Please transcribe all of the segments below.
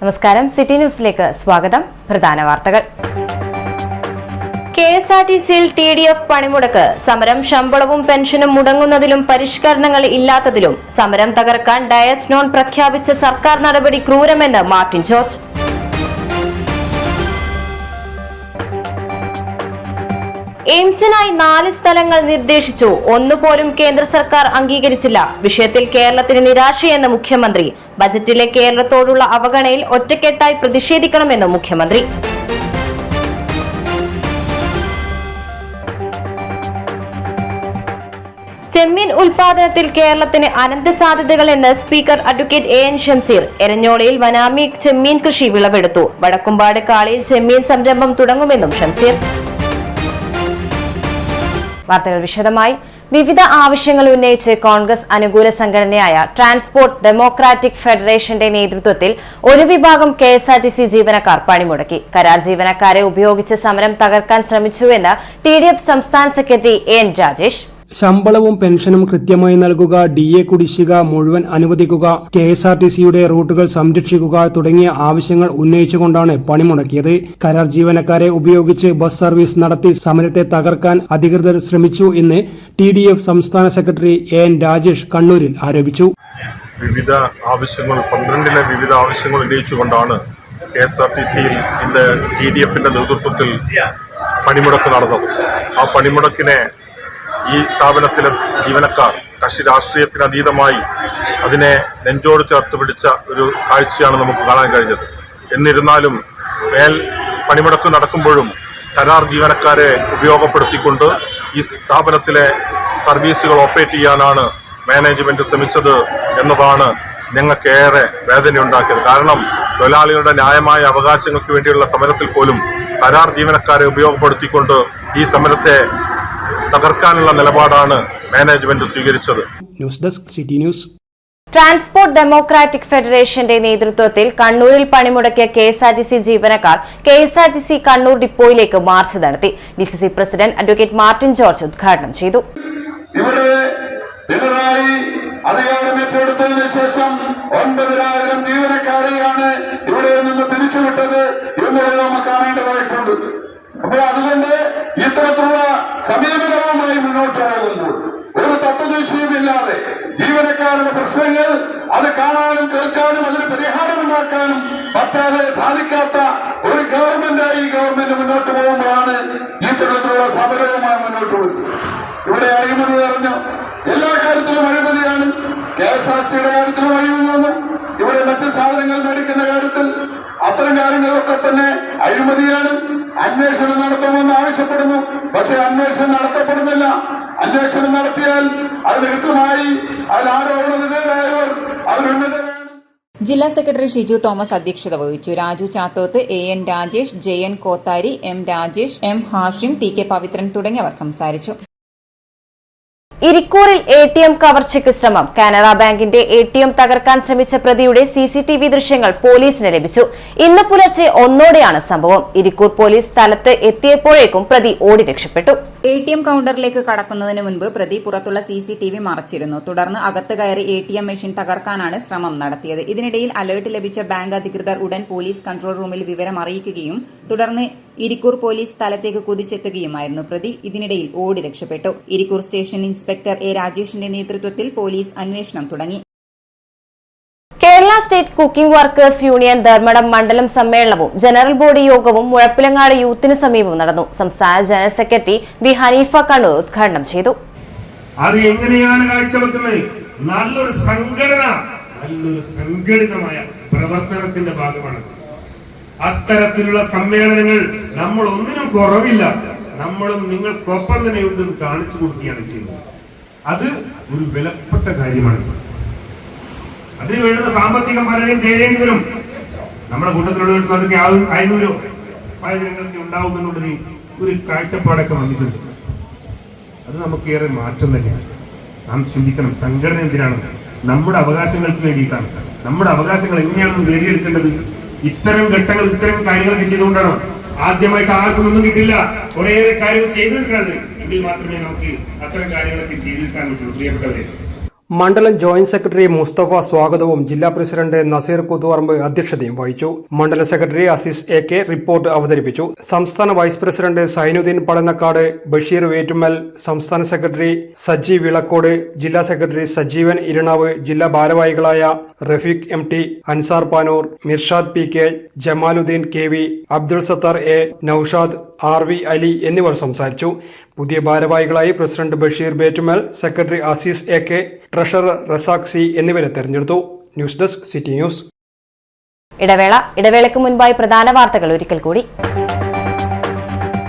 നമസ്കാരം, സിറ്റി ന്യൂസിലേക്ക് സ്വാഗതം. പ്രധാന വാർത്തകൾ. KSRTCയിൽ TDF പണിമുടക്ക്. സമരം ശമ്പളവും പെൻഷനും മുടങ്ങുന്നതിലും പരിഷ്കരണങ്ങൾ ഇല്ലാത്തതിലും സമരം തകർക്കാൻ ഡയസ് നോൺ പ്രഖ്യാപിച്ച സർക്കാർ നടപടി ക്രൂരമെന്ന് മാർട്ടിൻ ജോർജ്. എയിംസിനായി 4 സ്ഥലങ്ങൾ നിർദ്ദേശിച്ചു. ഒന്നുപോലും കേന്ദ്ര സർക്കാർ അംഗീകരിച്ചില്ല. വിഷയത്തിൽ കേരളത്തിന് നിരാശയെന്ന് മുഖ്യമന്ത്രി. ബജറ്റിലെ കേരളത്തോടുള്ള അവഗണനയിൽ ഒറ്റക്കെട്ടായി പ്രതിഷേധിക്കണമെന്ന് മുഖ്യമന്ത്രി. ചെമ്മീൻ ഉൽപാദനത്തിൽ കേരളത്തിന് അനന്ത സാധ്യതകളെന്ന് സ്പീക്കർ അഡ്വക്കേറ്റ് AN ഷംസീർ. എരഞ്ഞോളിയിൽ വനാമി ചെമ്മീൻ കൃഷി വിളവെടുത്തു. വടക്കുംപാട് കാളിയിൽ ചെമ്മീൻ സംരംഭം തുടങ്ങുമെന്നും ഷംസീർ. വാർത്തകൾ വിശദമായി. വിവിധ ആവശ്യങ്ങൾ ഉന്നയിച്ച് കോൺഗ്രസ് അനുകൂല സംഘടനയായ ട്രാൻസ്പോർട്ട് ഡെമോക്രാറ്റിക് ഫെഡറേഷന്റെ നേതൃത്വത്തിൽ ഒരു വിഭാഗം KSRTC ജീവനക്കാർ പണിമുടക്കി. കരാർ ജീവനക്കാരെ ഉപയോഗിച്ച് സമരം തകർക്കാൻ ശ്രമിച്ചുവെന്ന് TDF സംസ്ഥാന സെക്രട്ടറി AN രാജേഷ്. ശമ്പളവും പെൻഷനും കൃത്യമായി നൽകുക, DA കുടിശ്ശിക മുഴുവൻ അനുവദിക്കുക, KSRTCയുടെ റൂട്ടുകൾ സംരക്ഷിക്കുക തുടങ്ങിയ ആവശ്യങ്ങൾ ഉന്നയിച്ചുകൊണ്ടാണ് പണിമുടക്കിയത്. കരാർ ജീവനക്കാരെ ഉപയോഗിച്ച് ബസ് സർവീസ് നടത്തി സമരത്തെ തകർക്കാൻ അധികൃതർ ശ്രമിച്ചു എന്ന് TDF സംസ്ഥാന സെക്രട്ടറി AN രാജേഷ് കണ്ണൂരിൽ ആരോപിച്ചു. വിവിധ ആവശ്യങ്ങൾ 12 വിവിധ ആവശ്യങ്ങൾ ഉന്നയിച്ചുകൊണ്ടാണ് KSRTCയിൽ ഇന്ന് TDFന്റെ നേതൃത്വത്തിൽ പണിമുടക്ക് നടന്നത്. ആ പണിമുടക്കിനെ ഈ സ്ഥാപനത്തിലെ ജീവനക്കാർ കക്ഷി രാഷ്ട്രീയത്തിന് അതീതമായി അതിനെ നെഞ്ചോട് ചേർത്ത് പിടിച്ച ഒരു കാഴ്ചയാണ് നമുക്ക് കാണാൻ കഴിഞ്ഞത്. എന്നിരുന്നാലും പണിമുടക്ക് നടക്കുമ്പോഴും കരാർ ജീവനക്കാരെ ഉപയോഗപ്പെടുത്തിക്കൊണ്ട് ഈ സ്ഥാപനത്തിലെ സർവീസുകൾ ഓപ്പറേറ്റ് ചെയ്യാനാണ് മാനേജ്മെന്റ് ശ്രമിച്ചത് എന്നതാണ് ഞങ്ങൾക്കേറെ വേദനയുണ്ടാക്കിയത്. കാരണം തൊഴിലാളികളുടെ ന്യായമായ അവകാശങ്ങൾക്ക് വേണ്ടിയുള്ള സമരത്തിൽ പോലും കരാർ ജീവനക്കാരെ ഉപയോഗപ്പെടുത്തിക്കൊണ്ട് ഈ സമരത്തെ തകർക്കാനുള്ള നിലപാടാണ് മാനേജ്മെന്റ് സ്വീകരിച്ചത്. News desk city news. Transport democratic ഫെഡറേഷന്റെ നേതൃത്വത്തിൽ കണ്ണൂരിൽ പണിമുടക്കിയ KSRTC ജീവനക്കാർ KSRTC കണ്ണൂർ ഡിപ്പോയിലേക്ക് മാർച്ച് നടത്തി. DCC president advocate Martin George ഉദ്ഘാടനം ചെയ്തു. ഇവിടെ പിണറായി അധികാരമേറ്റെടുത്തതിനു ശേഷം 9,000 ജീവനക്കാരെയാണ് ഇവിടെ നിന്ന് പിരിച്ചുവിട്ടത് എന്നുള്ളത് നമ്മൾ കാണേണ്ടതായിട്ടുണ്ട്. അപ്പോൾ അതുകൊണ്ട് ഇത്തരത്തിലുള്ള സമീപനവുമായി മുന്നോട്ട് പോകുമ്പോൾ ഒരു തത്വനിശ്ചയമില്ലാതെ ജീവനക്കാരുടെ പ്രശ്നങ്ങൾ അത് കാണാനും കേൾക്കാനും അതിന് പരിഹാരമുണ്ടാക്കാനും പറ്റാതെ സാധിക്കാത്ത ഒരു ഗവൺമെന്റായി ഗവൺമെന്റ് മുന്നോട്ട് പോകുമ്പോഴാണ് ഇത്തരത്തിലുള്ള സമരവുമായി മുന്നോട്ട് പോകുന്നത്. ഇവിടെ അഴിമതി നിറഞ്ഞു, എല്ലാ കാര്യത്തിലും അഴിമതിയാണ്. KSRTCയുടെ കാര്യത്തിലും അഴിമതി വന്നു. ഇവിടെ മറ്റ് സാധനങ്ങൾ മേടിക്കുന്ന കാര്യത്തിൽ അത്തരം കാര്യങ്ങളൊക്കെ തന്നെ അഴിമതിയാണ്. അന്വേഷണം നടത്തണമെന്ന് ആവശ്യപ്പെടുന്നു, പക്ഷെ അന്വേഷണം നടത്തപ്പെടുന്നില്ല. അന്വേഷണം നടത്തിയാൽ അതിന് കൃത്യമായി അതിലാരോപണ വിധേയരായവർ അതിനുന്നതരാണ്. ജില്ലാ സെക്രട്ടറി ഷിജു തോമസ് അധ്യക്ഷത വഹിച്ചു. Raju Chathoth, AN Rajesh, JN Kothari, M Rajesh, M Hashim, TK Pavithran തുടങ്ങിയവർ സംസാരിച്ചു. ഇരിക്കൂറിൽ ATM കവർച്ചയ്ക്ക് ശ്രമം. കാനറ ബാങ്കിന്റെ ATM തകർക്കാൻ ശ്രമിച്ച പ്രതിയുടെ CCTV ദൃശ്യങ്ങൾ പോലീസിന് ലഭിച്ചു. ഇന്ന് പുലർച്ചെ 1:00-ഓടെയാണ് സംഭവം. ഇരിക്കൂർ പോലീസ് സ്ഥലത്ത് എത്തിയപ്പോഴേക്കും പ്രതി ഓടി രക്ഷപ്പെട്ടു. ATM കൌണ്ടറിലേക്ക് കടക്കുന്നതിന് മുൻപ് പ്രതി പുറത്തുള്ള CCTV മറച്ചിരുന്നു. തുടർന്ന് അകത്ത് കയറി ATM മെഷീൻ തകർക്കാനാണ് ശ്രമം നടത്തിയത്. ഇതിനിടയിൽ അലേർട്ട് ലഭിച്ച ബാങ്ക് അധികൃതർ ഉടൻ പോലീസ് കൺട്രോൾ റൂമിൽ വിവരം അറിയിക്കുകയും തുടർന്ന് ഇരിക്കൂർ പോലീസ് സ്ഥലത്തേക്ക് കുതിച്ചെത്തുകയുമായിരുന്നു. പ്രതി ഇതിനിടയിൽ ഓടി രക്ഷപ്പെട്ടു. ഇരിക്കൂർ സ്റ്റേഷൻ ഇൻസ്പെക്ടർ A രാജേഷിന്റെ നേതൃത്വത്തിൽ പോലീസ് അന്വേഷണം തുടങ്ങി. Kerala state cooking workers union Dharmadam മണ്ഡലം സമ്മേളനവും ജനറൽ ബോഡി യോഗവും മുഴപ്പിലങ്ങാട് യൂത്തിന് സമീപം നടന്നു. സംസ്ഥാന general secretary B Haneefa Kannur ഉദ്ഘാടനം ചെയ്തു. അത് എങ്ങനെയാണ് കാഴ്ചവെക്കുന്നത്? നല്ലൊരു സംഘടന, നല്ലൊരു സംഘടിതമായ പ്രവർത്തനത്തിന്റെ ഭാഗമാണ്. അത്തരത്തിലുള്ള സമ്മേളനങ്ങൾ നമ്മൾ ഒന്നിനും കുറവില്ല, നമ്മളും നിങ്ങൾക്കൊപ്പം തന്നെ ഉണ്ടെന്ന് കാണിച്ചു കൊടുക്കുകയാണ് ചെയ്യുന്നത്. അത് ഒരു വിലപ്പെട്ട കാര്യമാണ്. അതിന് വേണ്ടുന്ന സാമ്പത്തികം പലരെയും ചെയ്യേണ്ടി വരും. നമ്മുടെ കൂട്ടത്തിലുള്ളവർക്ക് അതൊക്കെ 500 രംഗത്ത് ഉണ്ടാവുമെന്നുള്ളത് ഒരു കാഴ്ചപ്പാടൊക്കെ വന്നിട്ടുണ്ട്. അത് നമുക്കേറെ മാറ്റം തന്നെയാണ്. നാം ചിന്തിക്കണം, സംഘടന എന്തിനാണ്? നമ്മുടെ അവകാശങ്ങൾക്ക് വേണ്ടിയിട്ടാണ്. നമ്മുടെ അവകാശങ്ങൾ എങ്ങനെയാണെന്ന് നേടിയെടുക്കേണ്ടത് ഇത്തരം ഘട്ടങ്ങൾ, ഇത്തരം കാര്യങ്ങളൊക്കെ ചെയ്തുകൊണ്ടാണ്. ആദ്യമായിട്ട് ആർക്കും ഒന്നും കിട്ടില്ല, കുറെ കാര്യങ്ങൾ ചെയ്തു തീർക്കാണ്ട് എങ്കിൽ മാത്രമേ നമുക്ക് അത്തരം കാര്യങ്ങളൊക്കെ ചെയ്തു തീർക്കാൻ പറ്റുള്ളൂ. പ്രിയപ്പെട്ടവരെ, മണ്ഡലം ജോയിന്റ് സെക്രട്ടറി മുസ്തഫ സ്വാഗതവും ജില്ലാ പ്രസിഡന്റ് നസീർ കൂത്തുപറമ്പ് അധ്യക്ഷതയും വഹിച്ചു. മണ്ഡലം സെക്രട്ടറി അസീസ് AK റിപ്പോർട്ട് അവതരിപ്പിച്ചു. സംസ്ഥാന വൈസ് പ്രസിഡന്റ് സൈനുദ്ദീൻ പടന്നക്കാട്, ബഷീർ വേറ്റുമ്മൽ, സംസ്ഥാന സെക്രട്ടറി സജി വിളക്കോട്, ജില്ലാ സെക്രട്ടറി സജീവൻ ഇരണാവ്, ജില്ലാ ഭാരവാഹികളായ Rafeeq MT, Ansar Panoor, Mirshad PK, Jamaluddin KV, Abdul Sattar A, Naushad, RV Ali എന്നിവർ സംസാരിച്ചു. പുതിയ ഭാരവാഹികളായി president Basheer Bettumal, secretary Aziz AK, treasurer Razak C എന്നിവരെ തെരഞ്ഞെടുത്തു. News desk city news. ഇടവേളയ്ക്ക് മുൻപായി പ്രധാന വാർത്തകൾ ഒരിക്കൽ കൂടി.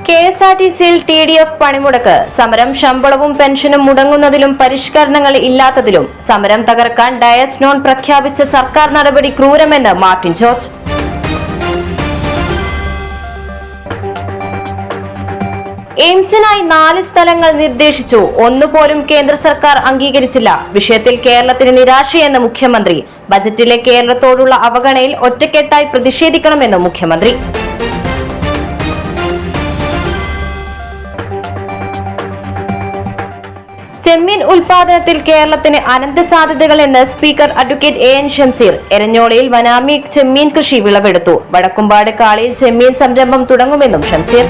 KSRTCയിൽ TDF പണിമുടക്ക്. സമരം ശമ്പളവും പെൻഷനും മുടങ്ങുന്നതിലും പരിഷ്കരണങ്ങൾ ഇല്ലാത്തതിലും. സമരം തകർക്കാൻ ഡയസ് നോൺ പ്രഖ്യാപിച്ച സർക്കാർ നടപടി ക്രൂരമെന്ന് മാർട്ടിൻ ജോർജ്. എയിംസിനായി 4 സ്ഥലങ്ങൾ നിർദ്ദേശിച്ചു. ഒന്നുപോലും കേന്ദ്ര സർക്കാർ അംഗീകരിച്ചില്ല. വിഷയത്തിൽ കേരളത്തിന് നിരാശയെന്ന് മുഖ്യമന്ത്രി. ബജറ്റിലെ കേരളത്തോടുള്ള അവഗണനയിൽ ഒറ്റക്കെട്ടായി പ്രതിഷേധിക്കണമെന്ന് മുഖ്യമന്ത്രി. ചെമ്മീൻ ഉൽപാദനത്തിൽ കേരളത്തിന് അനന്ത സാധ്യതകളെന്ന് സ്പീക്കർ അഡ്വക്കേറ്റ് AN ഷംസീർ. എരഞ്ഞോളിയിൽ വനാമി ചെമ്മീൻ കൃഷി വിളവെടുത്തു. വടക്കുംപാട് കാളിയിൽ ചെമ്മീൻ സംരംഭം തുടങ്ങുമെന്നും Shamseer.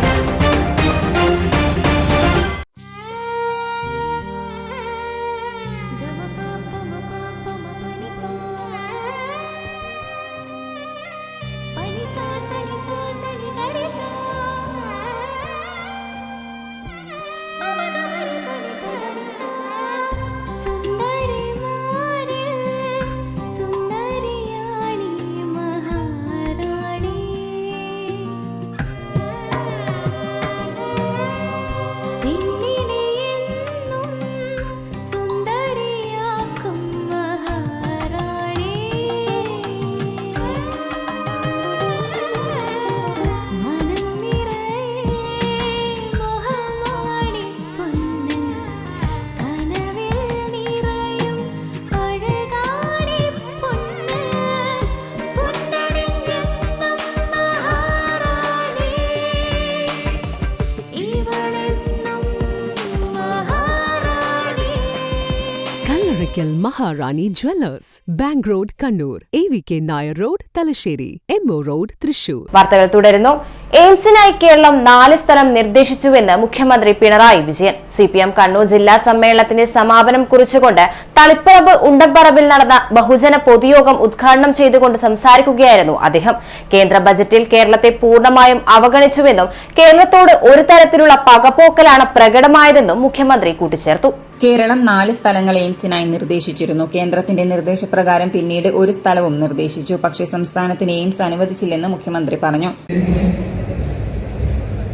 Maharani Jewellers, Bank Road, Kannur, AVK Nair Road, Talasheri, MO Road, Thrissur. വാർത്തകൾ തുടരുന്നു. എയിംസിനായി കേരളം 4 സ്ഥലം നിർദ്ദേശിച്ചുവെന്ന് മുഖ്യമന്ത്രി പിണറായി വിജയൻ. CPM കണ്ണൂർ ജില്ലാ സമ്മേളനത്തിന്റെ സമാപനം കുറിച്ചുകൊണ്ട് തളിപ്പറമ്പ് ഉണ്ടംപറമ്പിൽ നടന്ന ബഹുജന പൊതുയോഗം ഉദ്ഘാടനം ചെയ്തുകൊണ്ട് സംസാരിക്കുകയായിരുന്നു അദ്ദേഹം. കേന്ദ്ര ബജറ്റിൽ കേരളത്തെ പൂർണ്ണമായും അവഗണിച്ചുവെന്നും കേരളത്തോട് ഒരു തരത്തിലുള്ള പകപോക്കലാണ് പ്രകടമായതെന്നും മുഖ്യമന്ത്രി കൂട്ടിച്ചേർത്തു. കേരളം 4 സ്ഥലങ്ങൾ എയിംസിനായി നിർദ്ദേശിച്ചിരുന്നു. കേന്ദ്രത്തിന്റെ നിർദ്ദേശപ്രകാരം പിന്നീട് ഒരു സ്ഥലവും നിർദ്ദേശിച്ചു. പക്ഷേ സംസ്ഥാനത്തിന് എയിംസ് അനുവദിച്ചില്ലെന്ന് മുഖ്യമന്ത്രി പറഞ്ഞു.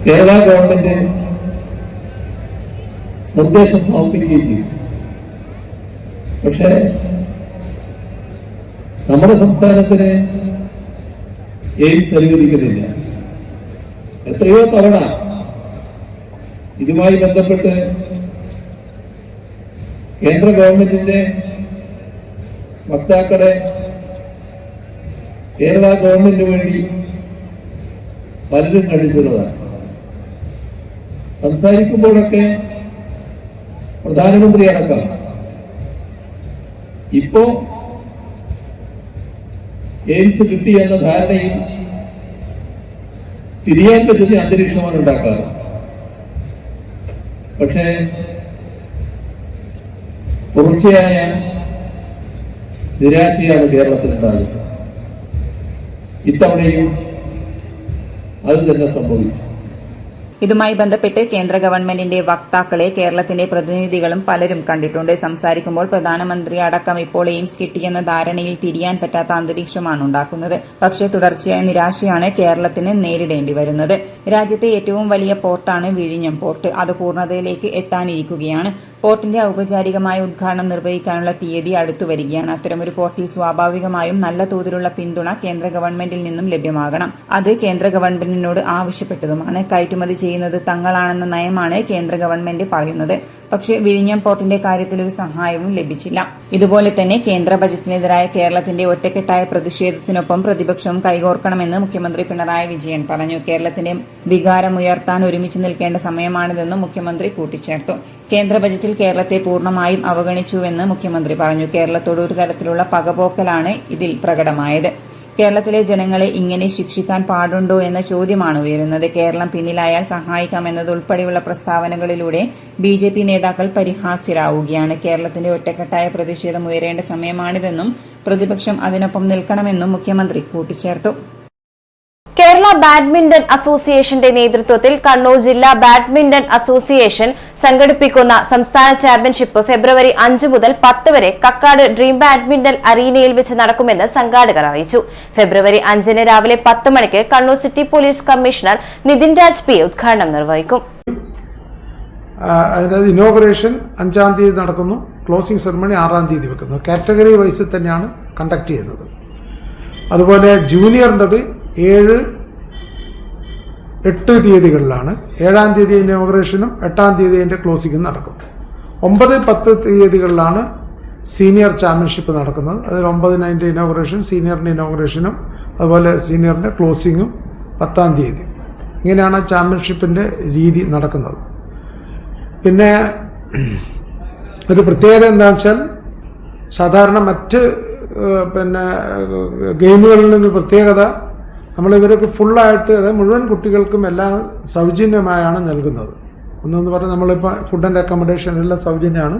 കേരള ഗവൺമെന്റ് നിർദ്ദേശം സമർപ്പിക്കുകയും പക്ഷേ നമ്മുടെ സംസ്ഥാനത്തിന് എയിംസ് അനുവദിക്കുന്നില്ല. എത്രയോ തവണ ഇതുമായി ബന്ധപ്പെട്ട് കേന്ദ്ര ഗവൺമെന്റിന്റെ വക്താക്കളെ കേരള ഗവൺമെന്റിന് വേണ്ടി പലരും കണ്ടിട്ടുള്ളതാണ്. സംസാരിക്കുമ്പോഴൊക്കെ പ്രധാനമന്ത്രി അടക്കം ഇപ്പോ എയിംസ് കിട്ടി എന്ന ധാരണയിൽ തിരിയാൻ പറ്റുന്ന അന്തരീക്ഷമാണ് ഉണ്ടാക്കാറ്. പക്ഷേ തുടർച്ചയായ നിരാശയാണ് കേരളത്തിലുണ്ടാകുന്നത്. ഇത്തവണയും അത് തന്നെ സംഭവിച്ചു. ഇതുമായി ബന്ധപ്പെട്ട് കേന്ദ്ര ഗവൺമെന്റിന്റെ വക്താക്കളെ കേരളത്തിന്റെ പ്രതിനിധികളും പലരും കണ്ടിട്ടുണ്ട്. സംസാരിക്കുമ്പോൾ പ്രധാനമന്ത്രി അടക്കം ഇപ്പോൾ എയിംസ് കിട്ടിയെന്ന ധാരണയിൽ തിരിയാൻ പറ്റാത്ത അന്തരീക്ഷമാണ് ഉണ്ടാക്കുന്നത്. പക്ഷേ തുടർച്ചയായ നിരാശയാണ് കേരളത്തിന് നേരിടേണ്ടി വരുന്നത്. രാജ്യത്തെ ഏറ്റവും വലിയ പോർട്ടാണ് വിഴിഞ്ഞം പോർട്ട്. അത് പൂർണ്ണതയിലേക്ക് എത്താനിരിക്കുകയാണ്. പോർട്ടിന്റെ ഔപചാരികമായ ഉദ്ഘാടനം നിർവഹിക്കാനുള്ള തീയതി അടുത്തു വരികയാണ്. അത്തരമൊരു പോർട്ടിൽ സ്വാഭാവികമായും നല്ല തോതിലുള്ള പിന്തുണ കേന്ദ്ര ഗവൺമെന്റിൽ നിന്നും ലഭ്യമാകണം. അത് കേന്ദ്ര ഗവൺമെന്റിനോട് ആവശ്യപ്പെട്ടതുമാണ്. കയറ്റുമതി ചെയ്യുന്നത് തങ്ങളാണെന്ന നയമാണ് കേന്ദ്ര ഗവൺമെന്റ് പറയുന്നത്. പക്ഷേ വിഴിഞ്ഞം പോർട്ടിന്റെ കാര്യത്തിൽ ഒരു സഹായവും ലഭിച്ചില്ല. ഇതുപോലെ തന്നെ കേന്ദ്ര ബജറ്റിനെതിരായ കേരളത്തിന്റെ ഒറ്റക്കെട്ടായ പ്രതിഷേധത്തിനൊപ്പം പ്രതിപക്ഷവും കൈകോർക്കണമെന്ന് മുഖ്യമന്ത്രി പിണറായി വിജയൻ പറഞ്ഞു. കേരളത്തിന്റെ വികാരമുയർത്താൻ ഒരുമിച്ച് നിൽക്കേണ്ട സമയമാണിതെന്നും മുഖ്യമന്ത്രി കൂട്ടിച്ചേർത്തു. കേന്ദ്ര ബജറ്റിൽ കേരളത്തെ പൂർണ്ണമായും അവഗണിച്ചുവെന്ന് മുഖ്യമന്ത്രി പറഞ്ഞു. കേരളത്തോട് ഒരു തരത്തിലുള്ള പകപോക്കലാണ് ഇതിൽ പ്രകടമായത്. കേരളത്തിലെ ജനങ്ങളെ ഇങ്ങനെ ശിക്ഷിക്കാൻ പാടുണ്ടോ എന്ന ചോദ്യമാണ് ഉയരുന്നത്. കേരളം പിന്നിലായാൽ സഹായിക്കാമെന്നതുൾപ്പെടെയുള്ള പ്രസ്താവനകളിലൂടെ BJP നേതാക്കൾ പരിഹാസ്യരാവുകയാണ്. കേരളത്തിന്റെ ഒറ്റക്കെട്ടായ പ്രതിഷേധം ഉയരേണ്ട സമയമാണിതെന്നും പ്രതിപക്ഷം അതിനൊപ്പം നിൽക്കണമെന്നും മുഖ്യമന്ത്രി കൂട്ടിച്ചേർത്തു. കേരള ബാഡ്മിന്റൺ അസോസിയേഷന്റെ നേതൃത്വത്തിൽ കണ്ണൂർ ജില്ലാ ബാഡ്മിന്റൺ അസോസിയേഷൻ സംഘടിപ്പിക്കുന്ന സംസ്ഥാന ചാമ്പ്യൻഷിപ്പ് ഫെബ്രുവരി 5 മുതൽ 10 വരെ കക്കാട് ഡ്രീം ബാഡ്മിന്റൺ അറീനയിൽ വെച്ച് നടക്കുമെന്ന് സംഘാടകർ അറിയിച്ചു. ഫെബ്രുവരി 5 രാവിലെ 10 മണിക്ക് Kannur city police commissioner Nithin Raj P ഉദ്ഘാടനം നിർവഹിക്കും. അതായത് ഇനോഗ്രേഷൻ 5-ാം തീയതി നടക്കുന്നു, ക്ലോസിംഗ് സെറമണി 6-ാം തീയതി വെക്കുന്നു. കാറ്റഗറി വൈസ് തന്നെയാണ് കണ്ടക്ട് ചെയ്യുന്നത്. അതുപോലെ ജൂനിയറിൻ്റെത് 7, 8 തീയതികളിലാണ്. 7-ാം തീയതി ഇനോഗ്രേഷനും 8-ാം തീയതി അതിൻ്റെ ക്ലോസിംഗും നടക്കും. 9, 10 തീയതികളിലാണ് സീനിയർ ചാമ്പ്യൻഷിപ്പ് നടക്കുന്നത്. അതിൽ 9-ന് അതിൻ്റെ ഇനോഗ്രേഷൻ, സീനിയറിൻ്റെ ഇനോഗ്രേഷനും അതുപോലെ സീനിയറിൻ്റെ ക്ലോസിങ്ങും 10-ാം തീയതി. ഇങ്ങനെയാണ് ചാമ്പ്യൻഷിപ്പിൻ്റെ രീതി നടക്കുന്നത്. പിന്നെ ഒരു പ്രത്യേകത എന്താണെന്ന് വെച്ചാൽ സാധാരണ മറ്റ് ഗെയിമുകളിൽ നിന്ന് പ്രത്യേകത നമ്മളിവർക്ക് ഫുള്ളായിട്ട്, അതായത് മുഴുവൻ കുട്ടികൾക്കും എല്ലാം സൗജന്യമായാണ് നൽകുന്നത്. ഒന്നെന്ന് പറഞ്ഞാൽ നമ്മളിപ്പോൾ ഫുഡ് ആൻഡ് അക്കോമഡേഷൻ എല്ലാം സൗജന്യമാണ്.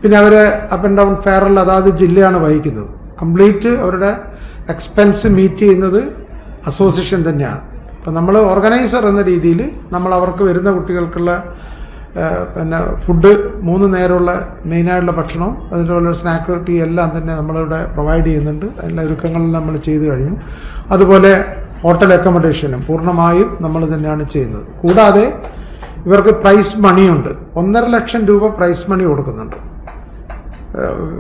പിന്നെ അവരെ അപ്പ് ആൻഡ് ഡൗൺ ഫെയറിൽ അതാത് ജില്ലയാണ് വഹിക്കുന്നത്. കംപ്ലീറ്റ് അവരുടെ എക്സ്പെൻസ് മീറ്റ് ചെയ്യുന്നത് അസോസിയേഷൻ തന്നെയാണ്. അപ്പം നമ്മൾ ഓർഗനൈസർ എന്ന രീതിയിൽ നമ്മൾ അവർക്ക് വരുന്ന കുട്ടികൾക്കുള്ള ഫുഡ് 3 നേരമുള്ള മെയിനായിട്ടുള്ള ഭക്ഷണവും അതിനുള്ള സ്നാക്ക് ടീ എല്ലാം തന്നെ നമ്മളിവിടെ പ്രൊവൈഡ് ചെയ്യുന്നുണ്ട്. എല്ലാ ഒരുക്കങ്ങളും നമ്മൾ ചെയ്തു കഴിഞ്ഞു. അതുപോലെ ഹോട്ടൽ അക്കോമഡേഷനും പൂർണ്ണമായും നമ്മൾ തന്നെയാണ് ചെയ്യുന്നത്. കൂടാതെ ഇവർക്ക് പ്രൈസ് മണിയുണ്ട്. 1.5 ലക്ഷം രൂപ പ്രൈസ് മണി കൊടുക്കുന്നുണ്ട്.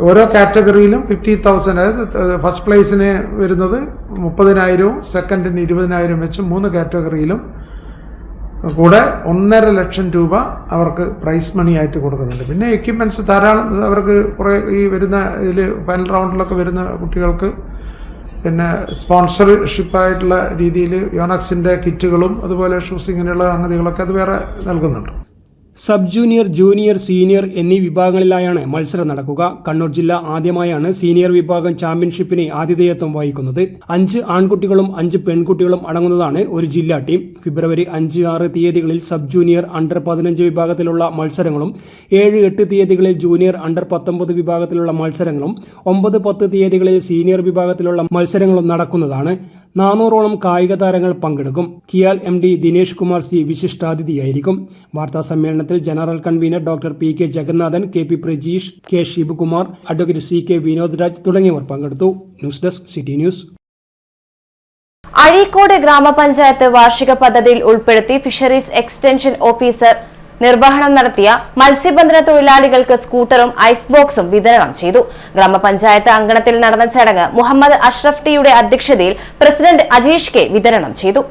ഓരോ കാറ്റഗറിയിലും 50,000, അതായത് ഫസ്റ്റ് പ്ലേസിന് വരുന്നത് 30,000, സെക്കൻഡിന് 20,000 വെച്ച് 3 കാറ്റഗറിയിലും കൂടെ 1.5 ലക്ഷം രൂപ അവർക്ക് പ്രൈസ് മണി ആയിട്ട് കൊടുക്കുന്നുണ്ട്. പിന്നെ എക്യുപ്മെൻറ്റ്സ് ധാരാളം അവർക്ക് കുറേ ഈ വരുന്ന ഇതിൽ ഫൈനൽ റൗണ്ടിലൊക്കെ വരുന്ന കുട്ടികൾക്ക് പിന്നെ സ്പോൺസർഷിപ്പായിട്ടുള്ള രീതിയിൽ യോണക്സിൻ്റെ കിറ്റുകളും അതുപോലെ ഷൂസ് ഇങ്ങനെയുള്ള സംഗതികളൊക്കെ അത് വേറെ നൽകുന്നുണ്ട്. സബ് ജൂനിയർ, ജൂനിയർ, സീനിയർ എന്നീ വിഭാഗങ്ങളിലായാണ് മത്സരം നടക്കുക. കണ്ണൂർ ജില്ല ആദ്യമായാണ് സീനിയർ വിഭാഗം ചാമ്പ്യൻഷിപ്പിന് ആതിഥേയത്വം വഹിക്കുന്നത്. 5 ആൺകുട്ടികളും 5 പെൺകുട്ടികളും അടങ്ങുന്നതാണ് ഒരു ജില്ലാ ടീം. ഫെബ്രുവരി 5, 6 തീയതികളിൽ സബ് ജൂനിയർ അണ്ടർ 15 വിഭാഗത്തിലുള്ള മത്സരങ്ങളും 7, 8 തീയതികളിൽ ജൂനിയർ അണ്ടർ 19 വിഭാഗത്തിലുള്ള മത്സരങ്ങളും 9, 10 തീയതികളിൽ സീനിയർ വിഭാഗത്തിലുള്ള മത്സരങ്ങളും നടക്കുന്നതാണ്. 400ഓളം കായിക താരങ്ങൾ പങ്കെടുക്കും. കിയാൽ MD ദിനേഷ് കുമാർ സി വിശിഷ്ടാതിഥിയായിരിക്കും. വാർത്താ സമ്മേളനത്തിൽ general convener doctor PK Jagannathan, KP Prajeesh, K Sivakumar, advocate CK Vinod Raj തുടങ്ങിയവർ പങ്കെടുത്തു. News desk city news. Azhikode ഗ്രാമപഞ്ചായത്ത് വാർഷിക പദ്ധതിയിൽ ഉൾപ്പെടുത്തി ഫിഷറീസ് എക്സ്റ്റൻഷൻ ഓഫീസർ നിർവഹണം നടത്തിയ മത്സ്യബന്ധന തൊഴിലാളികൾക്ക് സ്കൂട്ടറും ഐസ് ബോക്സും വിതരണം ചെയ്തു. ഗ്രാമപഞ്ചായത്ത് അങ്കണത്തിൽ നടന്ന ചടങ്ങ് മുഹമ്മദ് അഷ്റഫ് ടിയുടെ അധ്യക്ഷതയിൽ പ്രസിഡന്റ് അജീഷ് കെ വിതരണം ചെയ്തു.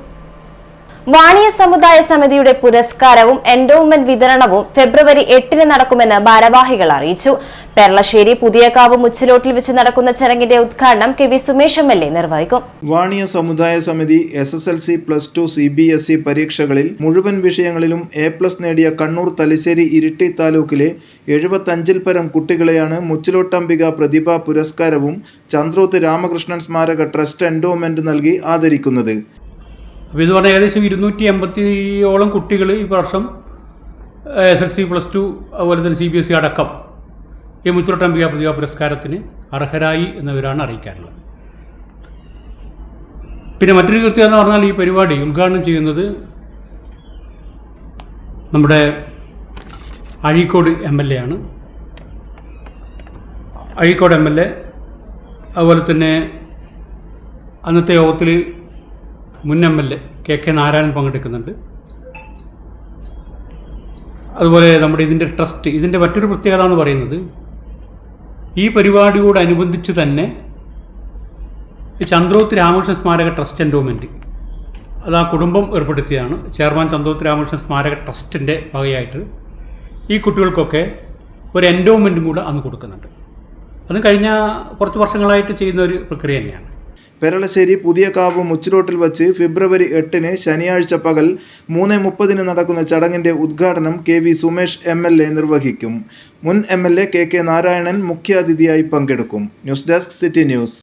വാണിയ സമുദായ സമിതിയുടെ പുരസ്കാരവും എൻഡോവ്മെന്റ് വിതരണവും ഫെബ്രുവരി 8 നടക്കുമെന്ന് ഭാരവാഹികൾ അറിയിച്ചു. പെർളശ്ശേരി പുതിയകാവ് മുച്ചിലോട്ടിൽ വെച്ച് നടക്കുന്ന ചടങ്ങിന്റെ ഉദ്ഘാടനം KV സുമേഷ് MLA നിർവഹിക്കും. വാണിയ സമുദായ സമിതി SSLC +2 CBSE പരീക്ഷകളിൽ മുഴുവൻ വിഷയങ്ങളിലും A+ നേടിയ കണ്ണൂർ, തലശ്ശേരി, ഇരിട്ടി താലൂക്കിലെ 75-ൽ പരം കുട്ടികളെയാണ് മുച്ചിലോട്ടംബിക പ്രതിഭാ പുരസ്കാരവും ചന്ദ്രോത്ത് രാമകൃഷ്ണൻ സ്മാരക ട്രസ്റ്റ് എൻഡോവ്മെന്റ് നൽകി ആദരിക്കുന്നത്. അപ്പോൾ ഇത് പറഞ്ഞാൽ ഏകദേശം 280ഓളം കുട്ടികൾ ഈ വർഷം SSLC +2 അതുപോലെ തന്നെ CBSE അടക്കം ഈ മുച്ചിലോട്ടംബിക പ്രതിഭാ പുരസ്കാരത്തിന് അർഹരായി എന്നിവരാണ് അറിയിക്കാറുള്ളത്. പിന്നെ മറ്റൊരു കൃത്യം എന്ന് പറഞ്ഞാൽ ഈ പരിപാടി ഉദ്ഘാടനം ചെയ്യുന്നത് നമ്മുടെ അഴീക്കോട് MLA ആണ്. അഴീക്കോട് MLA അതുപോലെ തന്നെ അന്നത്തെ യോഗത്തിൽ മുൻ MLA KK നാരായണൻ പങ്കെടുക്കുന്നുണ്ട്. അതുപോലെ നമ്മുടെ ഇതിൻ്റെ മറ്റൊരു പ്രത്യേകത എന്ന് പറയുന്നത് ഈ പരിപാടിയോടനുബന്ധിച്ച് തന്നെ ചന്ദ്രോത്ത് രാമകൃഷ്ണൻ സ്മാരക ട്രസ്റ്റ് എൻഡോവ്മെൻറ്റ് അത് ആ കുടുംബം ഏർപ്പെടുത്തിയാണ്. ചെയർമാൻ ചന്ദ്രോത്ത് രാമകൃഷ്ണൻ സ്മാരക ട്രസ്റ്റിൻ്റെ വകയായിട്ട് ഈ കുട്ടികൾക്കൊക്കെ ഒരു എൻഡോമെൻറ്റും കൂടെ അന്ന് കൊടുക്കുന്നുണ്ട്. അത് കഴിഞ്ഞ കുറച്ച് വർഷങ്ങളായിട്ട് ചെയ്യുന്ന ഒരു പ്രക്രിയ തന്നെയാണ്. പെരളശ്ശേരി പുതിയകാവ് മുച്ചിലോട്ടിൽ വച്ച് ഫെബ്രുവരി 8 ശനിയാഴ്ച പകൽ 3:30 നടക്കുന്ന ചടങ്ങിന്റെ ഉദ്ഘാടനം KV സുമേഷ് MLA നിർവഹിക്കും. മുൻ MLA KK നാരായണൻ മുഖ്യാതിഥിയായി പങ്കെടുക്കും. News desk city news.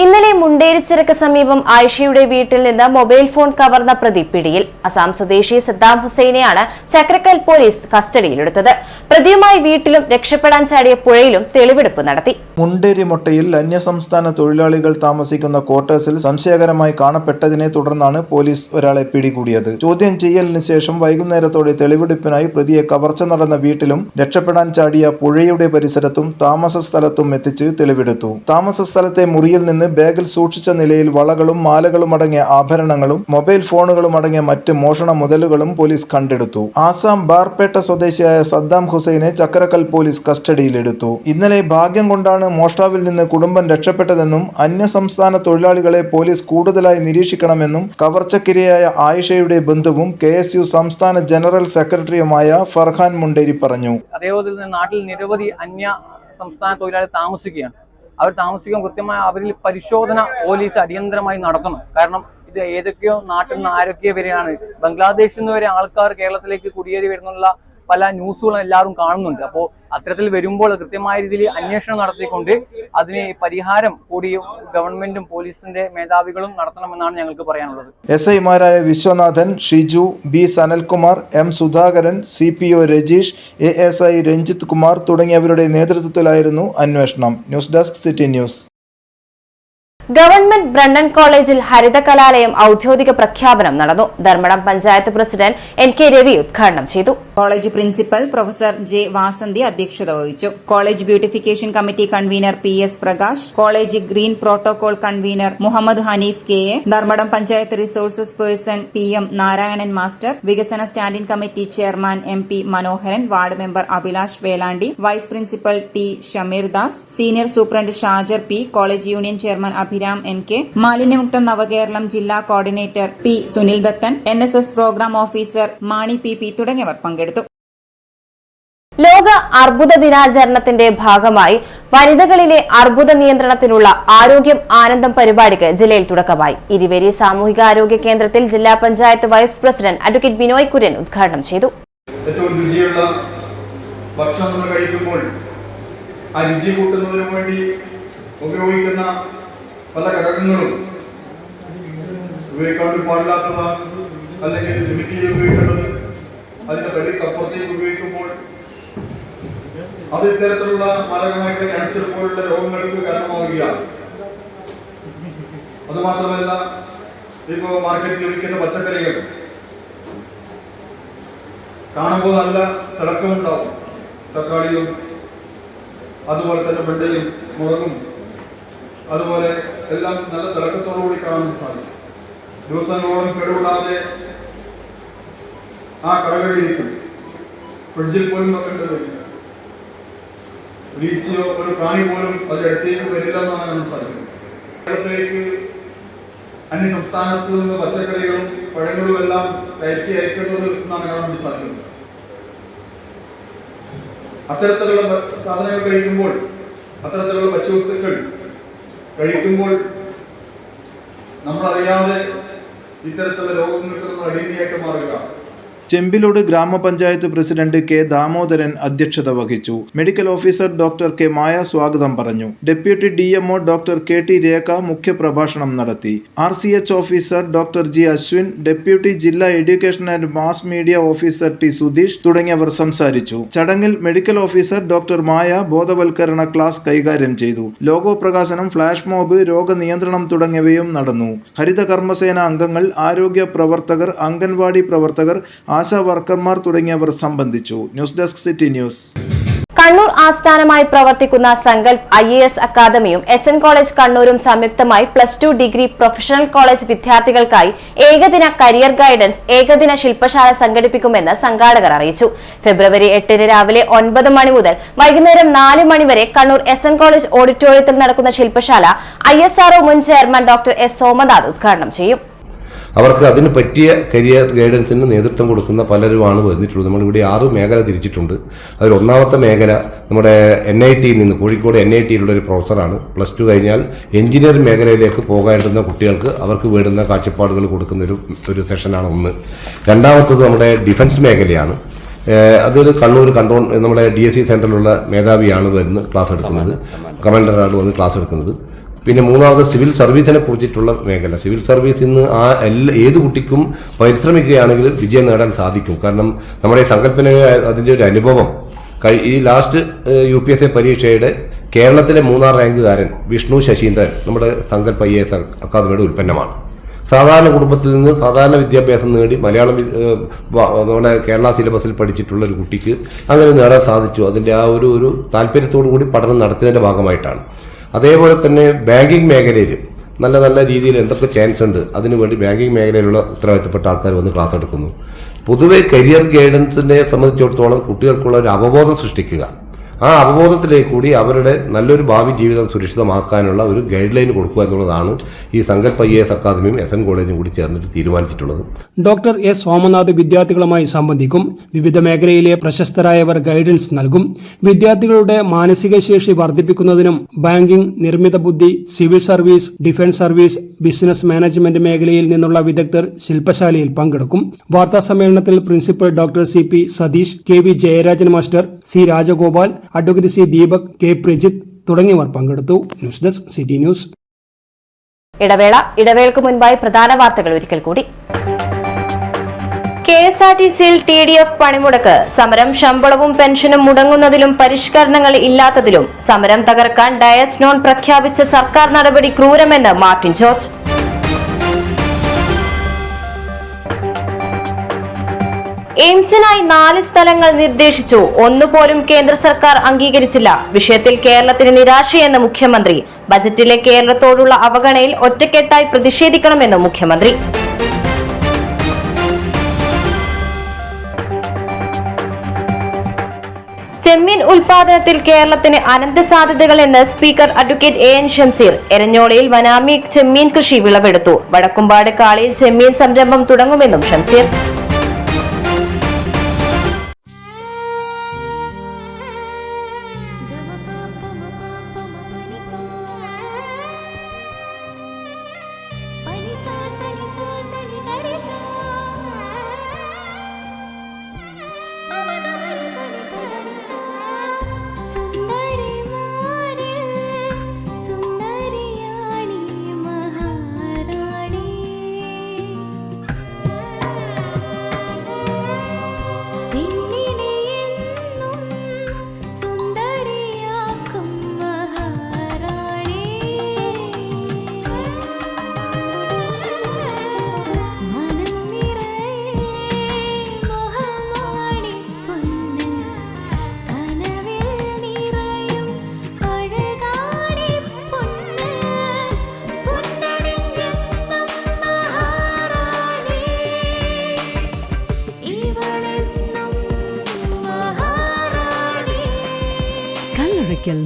ഇന്നലെ മുണ്ടേരിച്ചിറക്ക് സമീപം ആയിഷയുടെ വീട്ടിൽ നിന്ന് മൊബൈൽ ഫോൺ കവർന്ന പ്രതി പിടിയിൽ. അസാം സ്വദേശി സദ്ദാം ഹുസൈനെയാണ് ചക്രക്കൽ പോലീസ് കസ്റ്റഡിയിലെടുത്തത്. പ്രതിയുമായി വീട്ടിലും രക്ഷപ്പെടാൻ ചാടിയ പുഴയിലും തെളിവെടുപ്പ് നടത്തി. മുണ്ടേരി മൊട്ടയിൽ അന്യസംസ്ഥാന തൊഴിലാളികൾ താമസിക്കുന്ന ക്വാർട്ടേഴ്സിൽ സംശയകരമായി കാണപ്പെട്ടതിനെ തുടർന്നാണ് പോലീസ് ഒരാളെ പിടികൂടിയത്. ചോദ്യം ചെയ്യലിന് ശേഷം വൈകുന്നേരത്തോടെ തെളിവെടുപ്പിനായി പ്രതിയെ കവർച്ച നടന്ന വീട്ടിലും രക്ഷപ്പെടാൻ ചാടിയ പുഴയുടെ പരിസരത്തും താമസ സ്ഥലത്തും എത്തിച്ച് തെളിവെടുത്തു. താമസ സ്ഥലത്തെ മുറിയിൽ നിന്ന് ബാഗിൽ സൂക്ഷിച്ച നിലയിൽ വളകളും മാലകളും അടങ്ങിയ ആഭരണങ്ങളും മൊബൈൽ ഫോണുകളും അടങ്ങിയ മറ്റ് മോഷണ മുതലുകളും പോലീസ് കണ്ടെടുത്തു. ആസാം ബാർപേട്ട സ്വദേശിയായ സദ്ദാം ഹുസൈനെ ചക്കരക്കൽ പോലീസ് കസ്റ്റഡിയിലെടുത്തു. ഇന്നലെ ഭാഗ്യം കൊണ്ടാണ് മോഷ്ടാവിൽ നിന്ന് കുടുംബം രക്ഷപ്പെട്ടതെന്നും അന്യസംസ്ഥാന തൊഴിലാളികളെ പോലീസ് കൂടുതലായി നിരീക്ഷിക്കണമെന്നും കവർച്ചക്കിരയായ ആയിഷയുടെ ബന്ധുവും KSU സംസ്ഥാന ജനറൽ സെക്രട്ടറിയുമായ ഫർഹാൻ മുണ്ടേരി പറഞ്ഞു. അതേപോലെ തന്നെ നാട്ടിൽ നിരവധി അന്യ സംസ്ഥാന തൊഴിലാളികൾ താമസിക്കുകയാണ്. അവർ താമസിക്കാൻ കൃത്യമായ അവരിൽ പരിശോധന പോലീസ് അടിയന്തരമായി നടത്തണം. കാരണം ഇത് ഏതൊക്കെയോ നാട്ടിൽ നിന്ന് ആരൊക്കെയോ വരെയാണ്, ബംഗ്ലാദേശിൽ നിന്ന് വരെ ആൾക്കാർ കേരളത്തിലേക്ക് കുടിയേറി വരുന്നുള്ള പല ന്യൂസുകളും എല്ലാവരും കാണുന്നുണ്ട്. അപ്പോൾ അത്തരത്തിൽ വരുമ്പോൾ കൃത്യമായ രീതിയിൽ അന്വേഷണം നടത്തിക്കൊണ്ട് അതിന് പരിഹാരം കൂടി ഗവൺമെന്റും പോലീസിന്റെ മേധാവികളും നടത്തണമെന്നാണ് ഞങ്ങൾക്ക് പറയാനുള്ളത്. SI-മാരായ Viswanathan, Shiju, B Sanalkumar, M Sudhakaran, CPO Rajeesh, ASI Ranjith Kumar തുടങ്ങിയവരുടെ നേതൃത്വത്തിലായിരുന്നു അന്വേഷണം. News desk city news. Government Brennen കോളേജിൽ ഹരിത കലാലയം ഔദ്യോഗിക പ്രഖ്യാപനം നടന്നു. ധർമ്മടം പഞ്ചായത്ത് പ്രസിഡന്റ് NK രവി ഉദ്ഘാടനം ചെയ്തു. College principal professor J Vasanthi അധ്യക്ഷത വഹിച്ചു. College beautification committee convener PS Prakash, college green protocol convener Muhammad Hanif KA, Dharmadam panchayat resources person PM Narayanan master, വികസന standing committee chairman MP Manoharan, ward member Abhilash Velandi, vice principal T Shameer Das, senior superintendent Shajar P, college union chairman Abhiram NK, മാലിന്യമുക്തം നവകേരളം ജില്ലാ coordinator P Sunil Dathan, NSS programme officer Mani PP തുടങ്ങിയവർ പങ്കെടുത്തു. ലോക അർബുദ ദിനാചരണത്തിന്റെ ഭാഗമായി വനിതകളിലെ അർബുദ നിയന്ത്രണത്തിനുള്ള ആരോഗ്യം ആനന്ദം പരിപാടിക്ക് ജില്ലയിൽ തുടക്കമായി. ഇരിവേരി സാമൂഹികാരോഗ്യ കേന്ദ്രത്തിൽ ജില്ലാ panchayat vice president advocate Binoy Kurian ഉദ്ഘാടനം ചെയ്തു. ഏറ്റവും രുചിയുള്ള ഭക്ഷണം നമ്മൾ കഴിക്കുമ്പോൾ ആ രുചി കൂട്ടുന്നതിന് വേണ്ടി ഉപയോഗിക്കുന്ന പല ഘടകങ്ങളും ഉപയോഗിക്കാണ്ട് പാടില്ലാത്തതാണ്, അല്ലെങ്കിൽ ലിമിറ്റ് ചെയ്ത് ഉപയോഗിക്കേണ്ടത്. അതിന്റെ പരിധിക്കപ്പുറത്തേക്ക് ഉപയോഗിക്കുമ്പോൾ അത് ഇത്തരത്തിലുള്ള മാരകമായിട്ടുള്ള ക്യാൻസർ പോലുള്ള രോഗങ്ങൾക്ക് കാരണമാവുകയാണ്. അതുമാത്രമല്ല, ഇപ്പോൾ മാർക്കറ്റിൽ ലഭിക്കുന്ന പച്ചക്കറികൾ കാണുമ്പോൾ നല്ല തിളക്കമുണ്ടാവും. തക്കാളിയും അതുപോലെ തന്നെ വെണ്ടയും മുളകും അതുപോലെ എല്ലാം നല്ല തിളക്കത്തോടുകൂടി കാണാൻ സാധിക്കും. ദിവസങ്ങളോളം കേടുകൂടാതെ ആ കടകളിലിരിക്കും. ഫ്രിഡ്ജിൽ പോലും വെക്കേണ്ടത് ഒരു ഈച്ചയോ ഒരു പ്രാണി പോലും അതിനടുത്തേക്ക് വരില്ല എന്നാണ് കാണാൻ സാധിക്കുന്നത്. കേരളത്തിലേക്ക് അന്യ സംസ്ഥാനത്ത് നിന്ന് പച്ചക്കറികളും പഴങ്ങളും എല്ലാം കയറ്റി അയക്കുന്നത് എന്നാണ് കാണാൻ സാധിക്കുന്നത്. അത്തരത്തിലുള്ള സാധനങ്ങൾ കഴിക്കുമ്പോൾ, അത്തരത്തിലുള്ള ഭക്ഷ്യവസ്തുക്കൾ കഴിക്കുമ്പോൾ നമ്മളറിയാതെ ഇത്തരത്തിലുള്ള രോഗങ്ങൾക്ക് നമ്മൾ അടിമയായിട്ട് മാറുക. ചെമ്പിലോട് ഗ്രാമപഞ്ചായത്ത് പ്രസിഡന്റ് K ദാമോദരൻ അധ്യക്ഷത വഹിച്ചു. Medical officer doctor K Maya സ്വാഗതം പറഞ്ഞു. Deputy DMO doctor KT Rekha മുഖ്യപ്രഭാഷണം നടത്തി. RCH officer doctor G Ashwin, deputy ജില്ലാ education and mass media officer T Sudheesh തുടങ്ങിയവർ സംസാരിച്ചു. ചടങ്ങിൽ മെഡിക്കൽ ഓഫീസർ ഡോക്ടർ മായ ബോധവൽക്കരണ ക്ലാസ് കൈകാര്യം ചെയ്തു. ലോഗോ പ്രകാശനം, ഫ്ലാഷ് മോബ്, രോഗനിയന്ത്രണം തുടങ്ങിയവയും നടന്നു. ഹരിത കർമ്മസേന അംഗങ്ങൾ, ആരോഗ്യ പ്രവർത്തകർ, അംഗൻവാടി പ്രവർത്തകർ, ആശാ വർക്കർമാർ തുടങ്ങിയവർ സംബന്ധിച്ചു. News desk city news. Kannur ആസ്ഥാനമായി പ്രവർത്തിക്കുന്ന സങ്കൽപ് IAS അക്കാദമിയും SN കോളേജ് കണ്ണൂരും സംയുക്തമായി +2 ഡിഗ്രി പ്രൊഫഷണൽ കോളേജ് വിദ്യാർത്ഥികൾക്കായി ഏകദിന കരിയർ ഗൈഡൻസ് ഏകദിന ശില്പശാല സംഘടിപ്പിക്കുമെന്ന് സംഘാടകർ അറിയിച്ചു. ഫെബ്രുവരി 8 രാവിലെ 9 മണി മുതൽ വൈകുന്നേരം 4 മണി വരെ കണ്ണൂർ SN കോളേജ് ഓഡിറ്റോറിയത്തിൽ നടക്കുന്ന ശില്പശാല ISRO മുൻ ചെയർമാൻ ഡോക്ടർ S സോമനാഥ് ഉദ്ഘാടനം ചെയ്യും. അവർക്ക് അതിന് പറ്റിയ കരിയർ ഗൈഡൻസിന് നേതൃത്വം കൊടുക്കുന്ന പലരുമാണ് വന്നിട്ടുള്ളത്. നമ്മളിവിടെ 6 മേഖല തിരിച്ചിട്ടുണ്ട്. അതിൽ ഒന്നാമത്തെ മേഖല നമ്മുടെ NITയിൽ നിന്ന്, കോഴിക്കോട് NITയിലുള്ള ഒരു പ്രൊഫസറാണ്. +2 കഴിഞ്ഞാൽ എഞ്ചിനീയറിംഗ് മേഖലയിലേക്ക് പോകാനിരുന്ന കുട്ടികൾക്ക് അവർക്ക് വേണ്ടുന്ന കാഴ്ചപ്പാടുകൾ കൊടുക്കുന്ന ഒരു സെഷനാണ് ഒന്ന്. രണ്ടാമത്തത് നമ്മുടെ ഡിഫൻസ് മേഖലയാണ്. അതൊരു കണ്ണൂർ നമ്മുടെ DSC സെൻറ്ററിലുള്ള മേധാവിയാണ് ക്ലാസ് എടുക്കുന്നത്, കമാൻഡറാണ് വന്ന് ക്ലാസ് എടുക്കുന്നത്. പിന്നെ മൂന്നാമത് സിവിൽ സർവീസിനെ കുറിച്ചിട്ടുള്ള മേഖല. സിവിൽ സർവീസിൽ നിന്ന് ഏത് കുട്ടിക്കും പരിശ്രമിക്കുകയാണെങ്കിൽ വിജയം നേടാൻ സാധിക്കും. കാരണം നമ്മുടെ സങ്കല്പന അതിൻ്റെ ഒരു അനുഭവം ഈ ലാസ്റ്റ് UPSC പരീക്ഷയുടെ കേരളത്തിലെ 3ാം റാങ്കുകാരൻ വിഷ്ണു ശശീന്ദ്രൻ നമ്മുടെ സങ്കല്പ IAS അക്കാദമിയുടെ ഉൽപ്പന്നമാണ്. സാധാരണ കുടുംബത്തിൽ നിന്ന് സാധാരണ വിദ്യാഭ്യാസം നേടി മലയാളം നമ്മുടെ കേരള സിലബസിൽ പഠിച്ചിട്ടുള്ള ഒരു കുട്ടിക്ക് അങ്ങനെ നേടാൻ സാധിച്ചു. അതിൻ്റെ ആ ഒരു താല്പര്യത്തോടു കൂടി പഠനം നടത്തിയതിൻ്റെ ഭാഗമായിട്ടാണ്. അതേപോലെ തന്നെ ബാങ്കിങ് മേഖലയിൽ നല്ല രീതിയിൽ എന്തൊക്കെ ചാൻസ് ഉണ്ട് അതിനുവേണ്ടി ബാങ്കിങ് മേഖലയിലുള്ള ഉത്തരവാദിത്തപ്പെട്ട ആൾക്കാർ വന്ന് ക്ലാസ് എടുക്കുന്നു. പൊതുവെ കരിയർ ഗൈഡൻസിനെ സംബന്ധിച്ചിടത്തോളം കുട്ടികൾക്കുള്ള ഒരു അവബോധം സൃഷ്ടിക്കുക, ആ അവബോധത്തിലേക്ക് കൂടി അവരുടെ നല്ലൊരു ഭാവി ജീവിതം സുരക്ഷിതമാക്കാനുള്ള ഒരു ഗൈഡ് ലൈൻ കൊടുക്കുക എന്നുള്ളതാണ് ഈ സങ്കല്പ IAS അക്കാദമിയും SN കോളേജും കൂടി ചേർന്നിട്ട് തീരുമാനിച്ചിട്ടുള്ളത്. Doctor S. സോമനാഥ് വിദ്യാർത്ഥികളുമായി സംബന്ധിക്കും. വിവിധ മേഖലയിലെ പ്രശസ്തരായവർ ഗൈഡൻസ് നൽകും. വിദ്യാർത്ഥികളുടെ മാനസിക ശേഷി വർദ്ധിപ്പിക്കുന്നതിനും ബാങ്കിംഗ്, നിർമ്മിത ബുദ്ധി, civil service, defence service, business management മേഖലയിൽ നിന്നുള്ള വിദഗ്ധർ ശില്പശാലയിൽ പങ്കെടുക്കും. വാർത്താ സമ്മേളനത്തിൽ principal doctor CP Satheesh, KV Jayarajan master, C. Rajagopal, advocate C. Deepak, K. Prajith തുടങ്ങിയവർ പങ്കെടുത്തു. News desk city news. ഇടവേളയ്ക്ക് മുൻപായി പ്രധാന വാർത്തകൾ ഒരിക്കൽ കൂടി. KSRTCയിൽ TDF പണിമുടക്ക്. സമരം ശമ്പളവും പെൻഷനും മുടങ്ങുന്നതിലും പരിഷ്കരണങ്ങൾ ഇല്ലാത്തതിലും. സമരം തകർക്കാൻ ഡയസ് നോൺ പ്രഖ്യാപിച്ച സർക്കാർ നടപടി ക്രൂരമെന്ന് മാർട്ടിൻ ജോർജ്. എയിംസിനായി 4 സ്ഥലങ്ങൾ നിർദ്ദേശിച്ചു. ഒന്നുപോലും കേന്ദ്ര സർക്കാർ അംഗീകരിച്ചില്ല. വിഷയത്തിൽ കേരളത്തിന് നിരാശയെന്ന് മുഖ്യമന്ത്രി. ബജറ്റിലെ കേരളത്തോടുള്ള അവഗണനയിൽ ഒറ്റക്കെട്ടായി പ്രതിഷേധിക്കണമെന്ന് മുഖ്യമന്ത്രി. ചെമ്മീൻ ഉൽപാദനത്തിൽ കേരളത്തിന് അനന്ത സാധ്യതകളെന്ന് സ്പീക്കർ അഡ്വക്കേറ്റ് AN ഷംസീർ. എരഞ്ഞോളിയിൽ വനാമി ചെമ്മീൻ കൃഷി വിളവെടുത്തു. വടക്കുംപാട് കാളിയിൽ ചെമ്മീൻ സംരംഭം തുടങ്ങുമെന്നും Shamseer.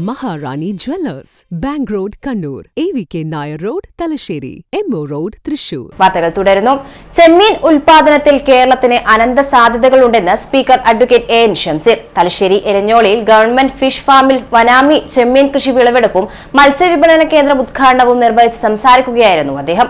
Maharani Jewellers, Bank Road, Kannur, AVK Nair Road, Talasheri, MO Road, Thrissur. വാർത്തകൾ തുടരുന്നു. ചെമ്മീൻ ഉൽപാദനത്തിൽ കേരളത്തിന് അനന്ത സാധ്യതകളുണ്ടെന്ന് speaker advocate AN Shamseer. Thalassery എരഞ്ഞോളിയിൽ ഗവൺമെന്റ് ഫിഷ് ഫാമിൽ വനാമി ചെമ്മീൻ കൃഷി വിളവെടുപ്പും മത്സ്യവിപണന കേന്ദ്രം ഉദ്ഘാടനവും നിർവഹിച്ച് സംസാരിക്കുകയായിരുന്നു അദ്ദേഹം.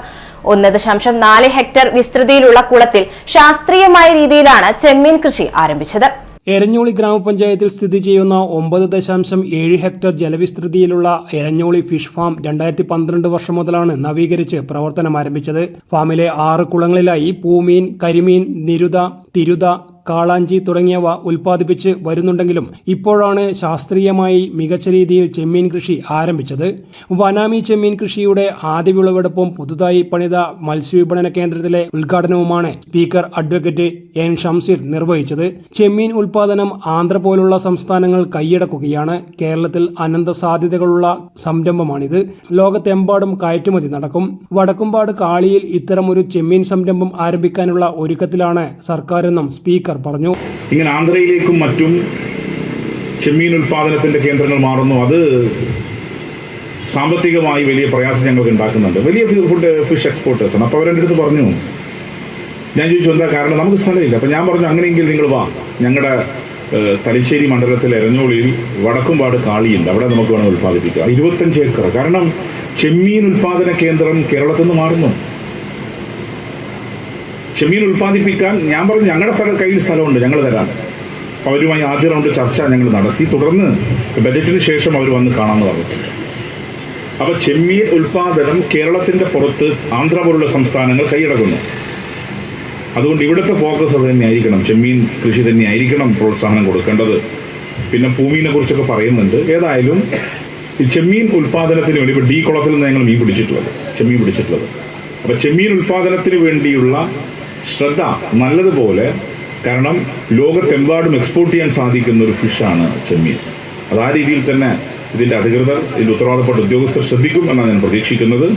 1.4 ഹെക്ടർ വിസ്തൃതിയിലുള്ള കുളത്തിൽ ശാസ്ത്രീയമായ രീതിയിലാണ് ചെമ്മീൻ കൃഷി ആരംഭിച്ചത്. എരഞ്ഞോളി ഗ്രാമപഞ്ചായത്തിൽ സ്ഥിതി ചെയ്യുന്ന 9.7 ഹെക്ടർ ജലവിസ്തൃതിയിലുള്ള എരഞ്ഞോളി ഫിഷ് ഫാം 2012 വർഷം മുതലാണ് നവീകരിച്ച് പ്രവർത്തനം ആരംഭിച്ചത്. ഫാമിലെ 6 കുളങ്ങളിലായി പൂമീൻ, കരിമീൻ, നിരുത, തിരുത, കാളാഞ്ചി തുടങ്ങിയവ ഉൽപ്പാദിപ്പിച്ച് വരുന്നുണ്ടെങ്കിലും ഇപ്പോഴാണ് ശാസ്ത്രീയമായി മികച്ച രീതിയിൽ ചെമ്മീൻ കൃഷി ആരംഭിച്ചത്. വനാമി ചെമ്മീൻ കൃഷിയുടെ ആദ്യ വിളവെടുപ്പും പുതുതായി പണിത മത്സ്യവിപണന കേന്ദ്രത്തിലെ ഉദ്ഘാടനവുമാണ് സ്പീക്കർ അഡ്വക്കേറ്റ് AN ഷംസീർ നിർവഹിച്ചത്. ചെമ്മീൻ ഉൽപാദനം ആന്ധ്ര പോലുള്ള സംസ്ഥാനങ്ങൾ കൈയടക്കുകയാണ്. കേരളത്തിൽ അനന്ത സാധ്യതകളുള്ള സംരംഭമാണിത്. ലോകത്തെമ്പാടും കയറ്റുമതി നടക്കും. വടക്കുംപാട് കാളിയിൽ ഇത്തരമൊരു ചെമ്മീൻ സംരംഭം ആരംഭിക്കാനുള്ള ഒരുക്കത്തിലാണ് സർക്കാരെന്നും സ്പീക്കർ പറഞ്ഞു. ഇങ്ങനെ ആന്ധ്രയിലേക്കും മറ്റും ചെമ്മീൻ ഉൽപാദനത്തിന്റെ കേന്ദ്രങ്ങൾ മാറുന്നു. അത് സാമ്പത്തികമായി വലിയ പ്രയാസം ഞങ്ങൾക്ക് ഉണ്ടാക്കുന്നുണ്ട്. വലിയ ഫിഷ് എക്സ്പോർട്ടേഴ്സാണ്. അപ്പോൾ അവരെൻ്റെ അടുത്ത് പറഞ്ഞു, ഞാൻ ചോദിച്ചു എന്താ കാരണം, നമുക്ക് സ്ഥലമില്ല. അപ്പം ഞാൻ പറഞ്ഞു അങ്ങനെയെങ്കിൽ നിങ്ങൾ വാ, ഞങ്ങളുടെ തലശ്ശേരി മണ്ഡലത്തിലെ എരഞ്ഞോളിയിൽ വടക്കുംപാട് കാളിയുണ്ട്, അവിടെ നമുക്ക് വേണം ഉൽപ്പാദിപ്പിക്കുക. 25 ഏക്കർ. കാരണം ചെമ്മീൻ ഉൽപ്പാദന കേന്ദ്രം കേരളത്തിൽ നിന്ന് മാറുന്നു. ചെമ്മീൻ ഉൽപ്പാദിപ്പിക്കാൻ ഞാൻ പറഞ്ഞു ഞങ്ങളുടെ കയ്യിൽ സ്ഥലമുണ്ട്, ഞങ്ങൾ തരാം. അവരുമായി ആദ്യ റൗണ്ട് ചർച്ച ഞങ്ങൾ നടത്തി. തുടർന്ന് ബജറ്റിന് ശേഷം അവർ വന്ന് കാണാമെന്ന് പറഞ്ഞിട്ടുണ്ട്. അപ്പോൾ ചെമ്മീൻ ഉൽപ്പാദനം കേരളത്തിൻ്റെ പുറത്ത് ആന്ധ്ര പോലുള്ള സംസ്ഥാനങ്ങൾ കൈയടക്കുന്നു. അതുകൊണ്ട് ഇവിടുത്തെ ഫോക്കസ് അത് തന്നെയായിരിക്കണം, ചെമ്മീൻ കൃഷി തന്നെയായിരിക്കണം പ്രോത്സാഹനം കൊടുക്കേണ്ടത്. പിന്നെ ഭൂമിയെ കുറിച്ചൊക്കെ പറയുന്നുണ്ട്. ഏതായാലും ഈ ചെമ്മീൻ ഉൽപ്പാദനത്തിന് വേണ്ടി ഇപ്പോൾ ഡി കുളത്തിൽ നിന്ന് ഞങ്ങൾ ചെമ്മീൻ പിടിച്ചിട്ടുള്ളത്. അപ്പോൾ ചെമ്മീൻ ഉൽപ്പാദനത്തിന് വേണ്ടിയുള്ള ശ്രദ്ധ നല്ലതുപോലെ, കാരണം ലോകത്തെമ്പാടും എക്സ്പോർട്ട് ചെയ്യാൻ സാധിക്കുന്ന ഒരു ഫിഷാണ് ചെമ്മീൻ. അത് ആ രീതിയിൽ തന്നെ ഇതിന്റെ അധികൃതർ, ഇതിന്റെ ഉത്തരവാദപ്പെട്ട ഉദ്യോഗസ്ഥർ ശ്രദ്ധിക്കും എന്നാണ് ഞാൻ പ്രതീക്ഷിക്കുന്നത്.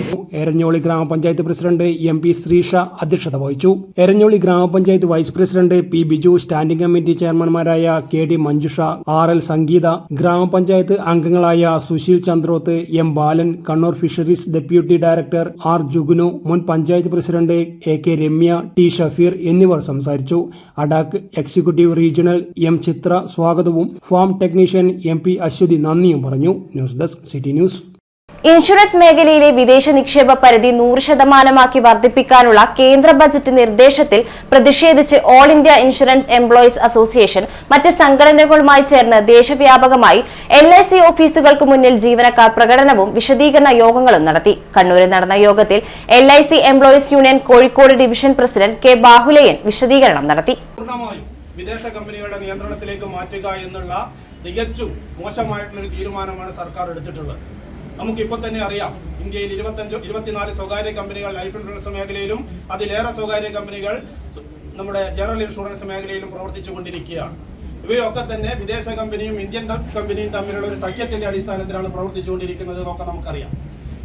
എരഞ്ഞോളി ഗ്രാമപഞ്ചായത്ത് പ്രസിഡന്റ് MP ശ്രീഷ അധ്യക്ഷത വഹിച്ചു. എരഞ്ഞോളി ഗ്രാമപഞ്ചായത്ത് vice president P Biju, standing committee ചെയർമാൻമാരായ KD മഞ്ജുഷ, RL സംഗീത, ഗ്രാമപഞ്ചായത്ത് അംഗങ്ങളായ Susheel Chandroth, M Balan, Kannur fisheries deputy director R Jugunu, മുൻ panchayat president AK Ramya, T Shafeer എന്നിവർ സംസാരിച്ചു. ADAK executive regional M Chithra സ്വാഗതവും ഫാം ടെക്നീഷ്യൻ MP അശ്വതി നന്ദിയും പറഞ്ഞു. News desk city news. Insurance മേഖലയിലെ വിദേശ നിക്ഷേപ പരിധി 100% വർദ്ധിപ്പിക്കാനുള്ള കേന്ദ്ര ബജറ്റ് നിർദ്ദേശത്തിൽ പ്രതിഷേധിച്ച് all India insurance employees association മറ്റ് സംഘടനകളുമായി ചേർന്ന് ദേശവ്യാപകമായി LIC ഓഫീസുകൾക്ക് മുന്നിൽ ജീവനക്കാർ പ്രകടനവും വിശദീകരണ യോഗങ്ങളും നടത്തി. കണ്ണൂരിൽ നടന്ന യോഗത്തിൽ LIC employees union Kozhikode division president K Bahuleyan വിശദീകരണം നടത്തി. വിദേശ കമ്പനികളുടെ നിയന്ത്രണത്തിലേക്ക് മാറ്റുക എന്നുള്ള തികച്ചും മോശമായിട്ടുള്ളൊരു തീരുമാനമാണ് സർക്കാർ എടുത്തിട്ടുള്ളത്. നമുക്കിപ്പോൾ തന്നെ അറിയാം, ഇന്ത്യയിൽ 24 സ്വകാര്യ കമ്പനികൾ ലൈഫ് ഇൻഷുറൻസ് മേഖലയിലും അതിലേറെ സ്വകാര്യ കമ്പനികൾ നമ്മുടെ ജനറൽ ഇൻഷുറൻസ് മേഖലയിലും പ്രവർത്തിച്ചു കൊണ്ടിരിക്കുകയാണ്. ഇവയൊക്കെ തന്നെ വിദേശ കമ്പനിയും ഇന്ത്യൻ കമ്പനിയും തമ്മിലുള്ള ഒരു സഖ്യത്തിന്റെ അടിസ്ഥാനത്തിലാണ് പ്രവർത്തിച്ചുകൊണ്ടിരിക്കുന്നത് എന്നൊക്കെ നമുക്കറിയാം.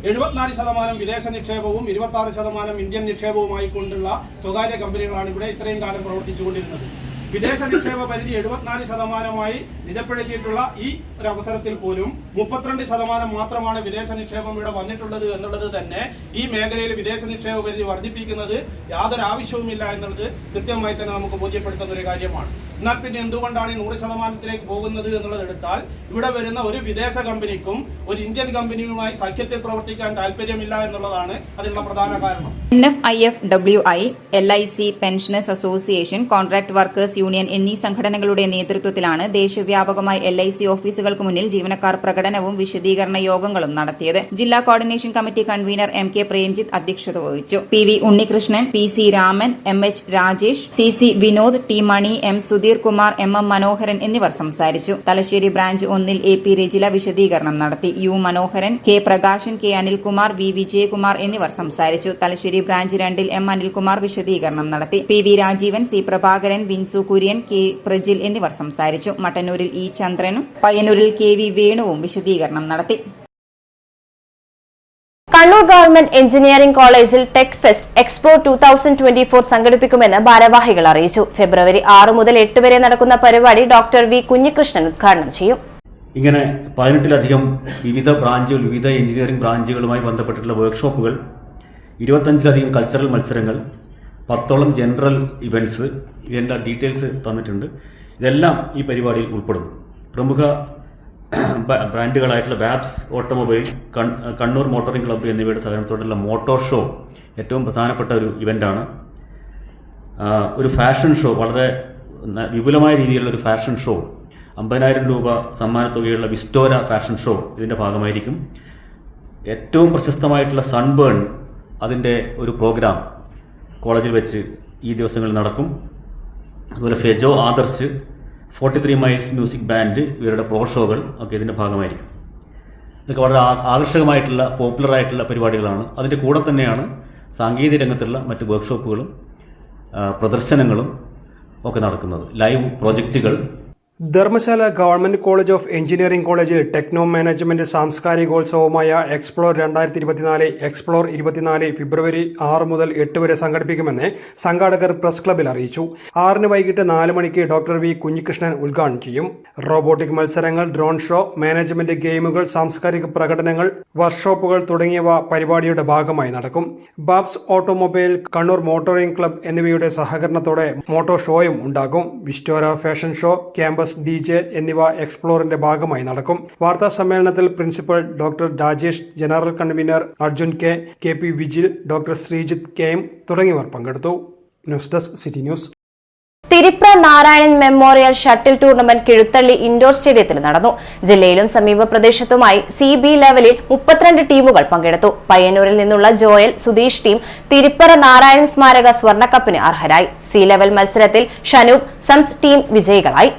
74% വിദേശ നിക്ഷേപവും 26% ഇന്ത്യൻ നിക്ഷേപവുമായി കൊണ്ടുള്ള സ്വകാര്യ കമ്പനികളാണ് ഇവിടെ ഇത്രയും കാലം പ്രവർത്തിച്ചുകൊണ്ടിരുന്നത്. വിദേശ നിക്ഷേപ പരിധി 74% നിജപ്പെടുത്തിയിട്ടുള്ള ഈ ഒരു അവസരത്തിൽ പോലും 32% മാത്രമാണ് വിദേശ നിക്ഷേപം ഇവിടെ വന്നിട്ടുള്ളത് എന്നുള്ളത് തന്നെ ഈ മേഖലയിൽ വിദേശ നിക്ഷേപ പരിധി വർദ്ധിപ്പിക്കുന്നത് യാതൊരു ആവശ്യവുമില്ല എന്നുള്ളത് കൃത്യമായി തന്നെ നമുക്ക് ബോധ്യപ്പെടുത്തുന്ന ഒരു കാര്യമാണ്. എന്നാൽ പിന്നെ എന്തുകൊണ്ടാണ് ഈ 100%ത്തിലേക്ക് പോകുന്നത് എന്നുള്ളത് എടുത്താൽ ഇവിടെ വരുന്ന ഒരു വിദേശ കമ്പനിക്കും ഒരു ഇന്ത്യൻ കമ്പനിയുമായി സഖ്യത്തിൽ പ്രവർത്തിക്കാൻ താല്പര്യമില്ല എന്നുള്ളതാണ് അതിനുള്ള പ്രധാന കാരണം. NFIFWI, LIC, pensioners association, contract workers union എന്നീ സംഘടനകളുടെ നേതൃത്വത്തിലാണ് ദേശവ്യാപകമായി LIC ഓഫീസുകൾക്ക് മുന്നിൽ ജീവനക്കാർ പ്രകടനവും വിശദീകരണ യോഗങ്ങളും നടത്തിയത്. ജില്ലാ coordination committee convener MK Premjith അധ്യക്ഷത വഹിച്ചു. PV Unnikrishnan, PC Raman, MH Rajesh, CC Vinod, T മണി, M സുധീർ കുമാർ, MM മനോഹരൻ എന്നിവർ സംസാരിച്ചു. തലശ്ശേരി ബ്രാഞ്ച് 1 AP രജില വിശദീകരണം നടത്തി. U മനോഹരൻ, K Prakashan, K Anilkumar, V Vijayakumar എന്നിവർ സംസാരിച്ചു. തലശ്ശേരി ബ്രാഞ്ച് 2 M അനിൽകുമാർ വിശദീകരണം നടത്തി. PV Rajeevan, C Prabhakaran, Vinsu Kurian, K Prajil എന്നിവർ സംസാരിച്ചു. മട്ടന്നൂരിൽ E ചന്ദ്രനും പയ്യന്നൂരിൽ KV വേണുവും വിശദീകരണം നടത്തി. കണ്ണൂർ ഗവൺമെന്റ് എഞ്ചിനീയറിംഗ് കോളേജിൽ ടെക് ഫെസ്റ്റ് എക്സ്പോ 2024 സംഘടിപ്പിക്കുമെന്ന് ഭാരവാഹികൾ അറിയിച്ചു. ഫെബ്രുവരി 6 മുതൽ 8 വരെ നടക്കുന്ന പരിപാടി ഡോക്ടർ V കുഞ്ഞികൃഷ്ണൻ ഉദ്ഘാടനം ചെയ്യും. ഇങ്ങനെ 18ലധികം വിവിധ ബ്രാഞ്ചുകൾ, വിവിധ എഞ്ചിനീയറിംഗ് ബ്രാഞ്ചുകളുമായി ബന്ധപ്പെട്ടിട്ടുള്ള വർക്ക്ഷോപ്പുകൾ, 25ലധികം കൾച്ചറൽ മത്സരങ്ങൾ, 10ഓളം ജനറൽ ഇവൻറ്റ്സ്, ഇതിൻ്റെ ഡീറ്റെയിൽസ് തന്നിട്ടുണ്ട്. ഇതെല്ലാം ഈ പരിപാടിയിൽ ഉൾപ്പെടുന്നു. പ്രമുഖ ബ്രാൻഡുകളായിട്ടുള്ള ബാബ്സ് ഓട്ടോമൊബൈൽ, കണ്ണൂർ മോട്ടോറിംഗ് ക്ലബ്ബ് എന്നിവയുടെ സഹകരണത്തോടുള്ള മോട്ടോർ ഷോ ഏറ്റവും പ്രധാനപ്പെട്ട ഒരു ഇവൻ്റാണ്. ഒരു ഫാഷൻ ഷോ, വളരെ വിപുലമായ രീതിയിലുള്ള ഒരു ഫാഷൻ ഷോ, 50,000 രൂപ സമ്മാനത്തുകയുള്ള വിസ്റ്റോര ഫാഷൻ ഷോ ഇതിൻ്റെ ഭാഗമായിരിക്കും. ഏറ്റവും പ്രശസ്തമായിട്ടുള്ള സൺബേൺ, അതിൻ്റെ ഒരു പ്രോഗ്രാം കോളേജിൽ വെച്ച് ഈ ദിവസങ്ങളിൽ നടക്കും. അതുപോലെ Fejo Adarsh, 43 miles music band, ഇവരുടെ പ്രോ ഷോകൾ ഒക്കെ ഇതിൻ്റെ ഭാഗമായിരിക്കും. ഇതൊക്കെ വളരെ ആകർഷകമായിട്ടുള്ള പോപ്പുലറായിട്ടുള്ള പരിപാടികളാണ്. അതിൻ്റെ കൂടെ തന്നെയാണ് സാങ്കേതിക രംഗത്തുള്ള മറ്റ് വർക്ക്ഷോപ്പുകളും പ്രദർശനങ്ങളും ഒക്കെ നടക്കുന്നത്. ലൈവ് പ്രോജക്റ്റുകൾ, Dharmasala government college of engineering college techno management സാംസ്കാരികോത്സവമായ എക്സ്പ്ലോർ 2024 എക്സ്പ്ലോർ 24 ഫെബ്രുവരി 6 മുതൽ 8 വരെ സംഘടിപ്പിക്കുമെന്ന് സംഘാടകർ പ്രസ് ക്ലബിൽ അറിയിച്ചു. 6 വൈകിട്ട് 4 മണിക്ക് ഡോക്ടർ വി കുഞ്ഞികൃഷ്ണൻ ഉദ്ഘാടനം ചെയ്യും. റോബോട്ടിക് മത്സരങ്ങൾ, ഡ്രോൺ ഷോ, മാനേജ്മെന്റ് ഗെയിമുകൾ, സാംസ്കാരിക പ്രകടനങ്ങൾ, വർക്ക്ഷോപ്പുകൾ തുടങ്ങിയവ പരിപാടിയുടെ ഭാഗമായി നടക്കും. ബാബ്സ് ഓട്ടോമൊബൈൽ, കണ്ണൂർ മോട്ടോറിംഗ് ക്ലബ് എന്നിവയുടെ സഹകരണത്തോടെ മോട്ടോർ ഷോയും ഉണ്ടാകും. വിസ്റ്റോര ഫാഷൻ ഷോ, ക്യാമ്പസ് DJ എന്നിവ എക്സ്പ്ലോറിന്റെ ഭാഗമായി നടക്കും. വാർത്താ സമ്മേളനത്തിൽ principal doctor Rajesh, general convener Arjun KP Vijil, doctor Sreejith KM തുടങ്ങിയവർ പങ്കെടുത്തു. News desk city news. തിരുപ്ര Narayanan memorial shuttle tournament Kizhuthalli indoor സ്റ്റേഡിയത്തിൽ നടന്നു. ജില്ലയിലും സമീപ പ്രദേശത്തുമായി CB ലെവലിൽ 32 ടീമുകൾ പങ്കെടുത്തു. പയ്യന്നൂരിൽ നിന്നുള്ള ജോയൽ സുധീഷ് ടീം തിരുപ്ര നാരായണൻ സ്മാരക സ്വർണ്ണക്കപ്പിന് അർഹരായി. C ലെവൽ മത്സരത്തിൽ ഷനൂപ് സംസ് ടീം വിജയികളായി.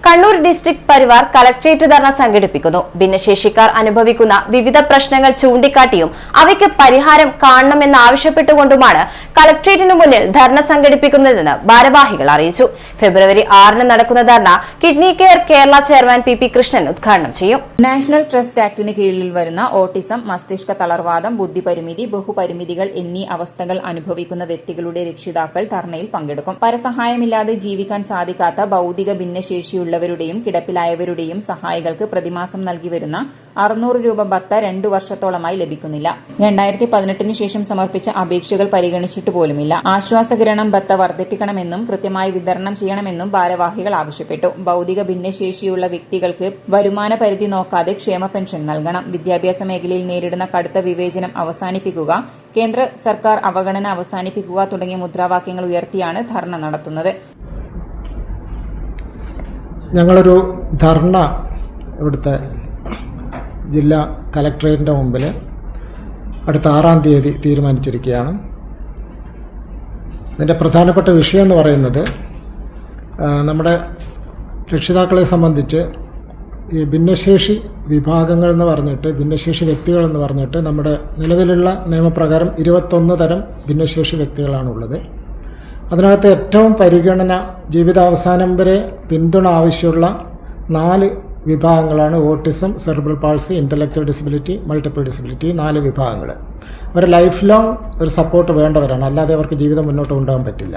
കണ്ണൂർ ഡിസ്ട്രിക്ട് പരിവാർ കളക്ട്രേറ്റ് ധർണ സംഘടിപ്പിക്കുന്നു. ഭിന്നശേഷിക്കാർ അനുഭവിക്കുന്ന വിവിധ പ്രശ്നങ്ങൾ ചൂണ്ടിക്കാട്ടിയും അവയ്ക്ക് പരിഹാരം കാണണമെന്നാവശ്യപ്പെട്ടുകൊണ്ടുമാണ് കളക്ട്രേറ്റിനു മുന്നിൽ ധർണ സംഘടിപ്പിക്കുന്നതെന്ന് ഭാരവാഹികൾ അറിയിച്ചു. ഫെബ്രുവരി 6 നടക്കുന്ന dharna kidney care Kerala chairman PP Krishnan ഉദ്ഘാടനം ചെയ്യും. നാഷണൽ ട്രസ്റ്റ് ആക്ടിന് കീഴിൽ വരുന്ന ഓട്ടിസം, മസ്തിഷ്ക തളർവാദം, ബുദ്ധിപരിമിതി, ബഹുപരിമിതികൾ എന്നീ അവസ്ഥകൾ അനുഭവിക്കുന്ന വ്യക്തികളുടെ രക്ഷിതാക്കൾ ധർണയിൽ പങ്കെടുക്കും. പരസഹായമില്ലാതെ ജീവിക്കാൻ സാധിക്കാത്ത ഭൗതിക ഭിന്നശേഷിയുള്ളവരുടെയും കിടപ്പിലായവരുടെയും സഹായികൾക്ക് പ്രതിമാസം നൽകി വരുന്ന 600 രൂപ ഭത്ത 2 വർഷത്തോളമായി ലഭിക്കുന്നില്ല. 2018 ശേഷം സമർപ്പിച്ച അപേക്ഷകൾ പരിഗണിച്ചിട്ട് പോലുമില്ല. ആശ്വാസകിരണം ഭത്ത വർദ്ധിപ്പിക്കണമെന്നും കൃത്യമായി വിതരണം ചെയ്യണമെന്നും ഭാരവാഹികൾ ആവശ്യപ്പെട്ടു. ഭൗതിക ഭിന്നശേഷിയുള്ള വ്യക്തികൾക്ക് വരുമാന പരിധി നോക്കാതെ ക്ഷേമ പെൻഷൻ നൽകണം. വിദ്യാഭ്യാസ മേഖലയിൽ നേരിടുന്ന കടുത്ത വിവേചനം അവസാനിപ്പിക്കുക, കേന്ദ്ര സർക്കാർ അവഗണന അവസാനിപ്പിക്കുക തുടങ്ങിയ മുദ്രാവാക്യങ്ങൾ ഉയർത്തിയാണ് ധർണ നടത്തുന്നത്. ഞങ്ങളൊരു ധർണ ഇവിടുത്തെ ജില്ലാ കലക്ട്രേറ്റിൻ്റെ മുമ്പിൽ അടുത്ത 6-ാം തീയതി തീരുമാനിച്ചിരിക്കുകയാണ്. ഇതിൻ്റെ പ്രധാനപ്പെട്ട വിഷയം എന്ന് പറയുന്നത് നമ്മുടെ രക്ഷിതാക്കളെ സംബന്ധിച്ച് ഈ ഭിന്നശേഷി വിഭാഗങ്ങൾ എന്ന് പറഞ്ഞിട്ട്, ഭിന്നശേഷി വ്യക്തികളെന്ന് പറഞ്ഞിട്ട് നമ്മുടെ നിലവിലുള്ള നിയമപ്രകാരം 21 തരം ഭിന്നശേഷി വ്യക്തികളാണുള്ളത്. അതിനകത്ത് ഏറ്റവും പരിഗണന, ജീവിതാവസാനം വരെ പിന്തുണ ആവശ്യമുള്ള 4 വിഭാഗങ്ങളാണ് autism, cerebral palsy, intellectual disability, multiple disability, 4 വിഭാഗങ്ങൾ. അവർ ലൈഫ് ലോങ് ഒരു സപ്പോർട്ട് വേണ്ടവരാണ്, അല്ലാതെ അവർക്ക് ജീവിതം മുന്നോട്ട് കൊണ്ടുപോകാൻ പറ്റില്ല.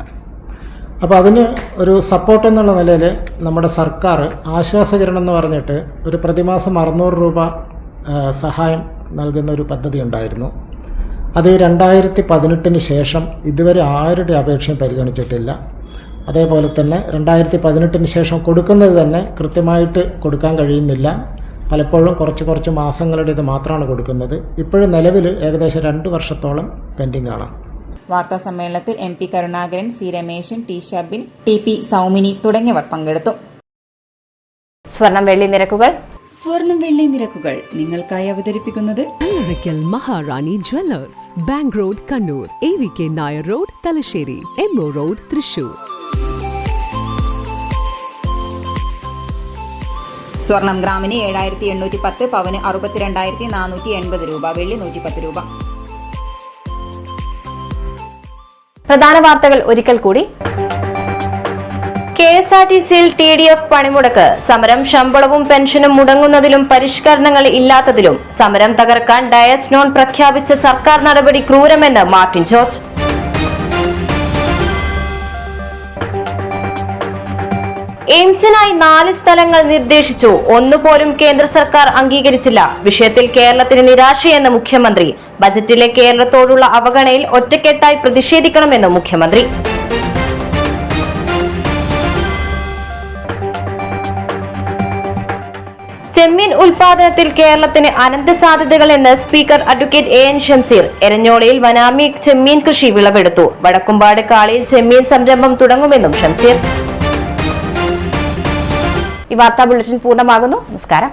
അപ്പോൾ അതിന് ഒരു സപ്പോർട്ട് എന്നുള്ള നിലയിൽ നമ്മുടെ സർക്കാർ ആശ്വാസകിരണം എന്ന് പറഞ്ഞിട്ട് ഒരു പ്രതിമാസം 600 രൂപ സഹായം നൽകുന്ന ഒരു പദ്ധതി ഉണ്ടായിരുന്നു. അത് 2018 ശേഷം ഇതുവരെ ആരുടെ അപേക്ഷയും പരിഗണിച്ചിട്ടില്ല. അതേപോലെ തന്നെ 2018 ശേഷം കൊടുക്കുന്നത് തന്നെ കൃത്യമായിട്ട് കൊടുക്കാൻ കഴിയുന്നില്ല. പലപ്പോഴും കുറച്ച് മാസങ്ങളുടെ ഇത് മാത്രമാണ് കൊടുക്കുന്നത്. ഇപ്പോഴും നിലവിൽ ഏകദേശം 2 വർഷത്തോളം പെൻഡിംഗ് ആണ്. വാർത്താ സമ്മേളനത്തിൽ MP Karunakaran, C Rameshan, T Shabin, TP Saumini തുടങ്ങിയവർ പങ്കെടുത്തു. സ്വർണം വെള്ളി നിരക്കുകൾ നിങ്ങൾക്കായി അവതരിപ്പിക്കുന്നത് Maharani jewellers, bank road Kannur, AVK Nair road Thalassery, MO road Thrissur. സ്വർണം ഗ്രാമിന് 7810, പവന് 62,480 രൂപ, വെള്ളി 110 രൂപ. പ്രധാന വാർത്തകൾ ഒരിക്കൽ കൂടി. KSRTCയിൽ TDF പണിമുടക്ക്. സമരം ശമ്പളവും പെൻഷനും മുടങ്ങുന്നതിലും പരിഷ്കരണങ്ങൾ ഇല്ലാത്തതിലും സമരം തകർക്കാൻ ഡയസ് നോൺ പ്രഖ്യാപിച്ച സർക്കാർ നടപടി ക്രൂരമെന്ന് മാർട്ടിൻ ജോർജ്. എയിംസിനായി 4 സ്ഥലങ്ങൾ നിർദ്ദേശിച്ചു, ഒന്നുപോലും കേന്ദ്ര സർക്കാർ അംഗീകരിച്ചില്ല. വിഷയത്തിൽ കേരളത്തിന് നിരാശയെന്ന് മുഖ്യമന്ത്രി. ബജറ്റിലെ കേരളത്തോടുള്ള അവഗണനയിൽ ഒറ്റക്കെട്ടായി പ്രതിഷേധിക്കണമെന്ന് മുഖ്യമന്ത്രി. ചെമ്മീൻ ഉൽപാദനത്തിൽ കേരളത്തിന് അനന്ത സാധ്യതകളെന്ന് സ്പീക്കർ അഡ്വക്കേറ്റ് AN ഷംസീർ. എരഞ്ഞോളയിൽ വനാമി ചെമ്മീൻ കൃഷി വിളവെടുത്തു. വടക്കുംപാട് കാളിയിൽ ചെമ്മീൻ സംരംഭം തുടങ്ങുമെന്നും ഷംസീർ. ഈ വാർത്താ ബുള്ളറ്റിൻ പൂർണ്ണമാകുന്നു. നമസ്കാരം.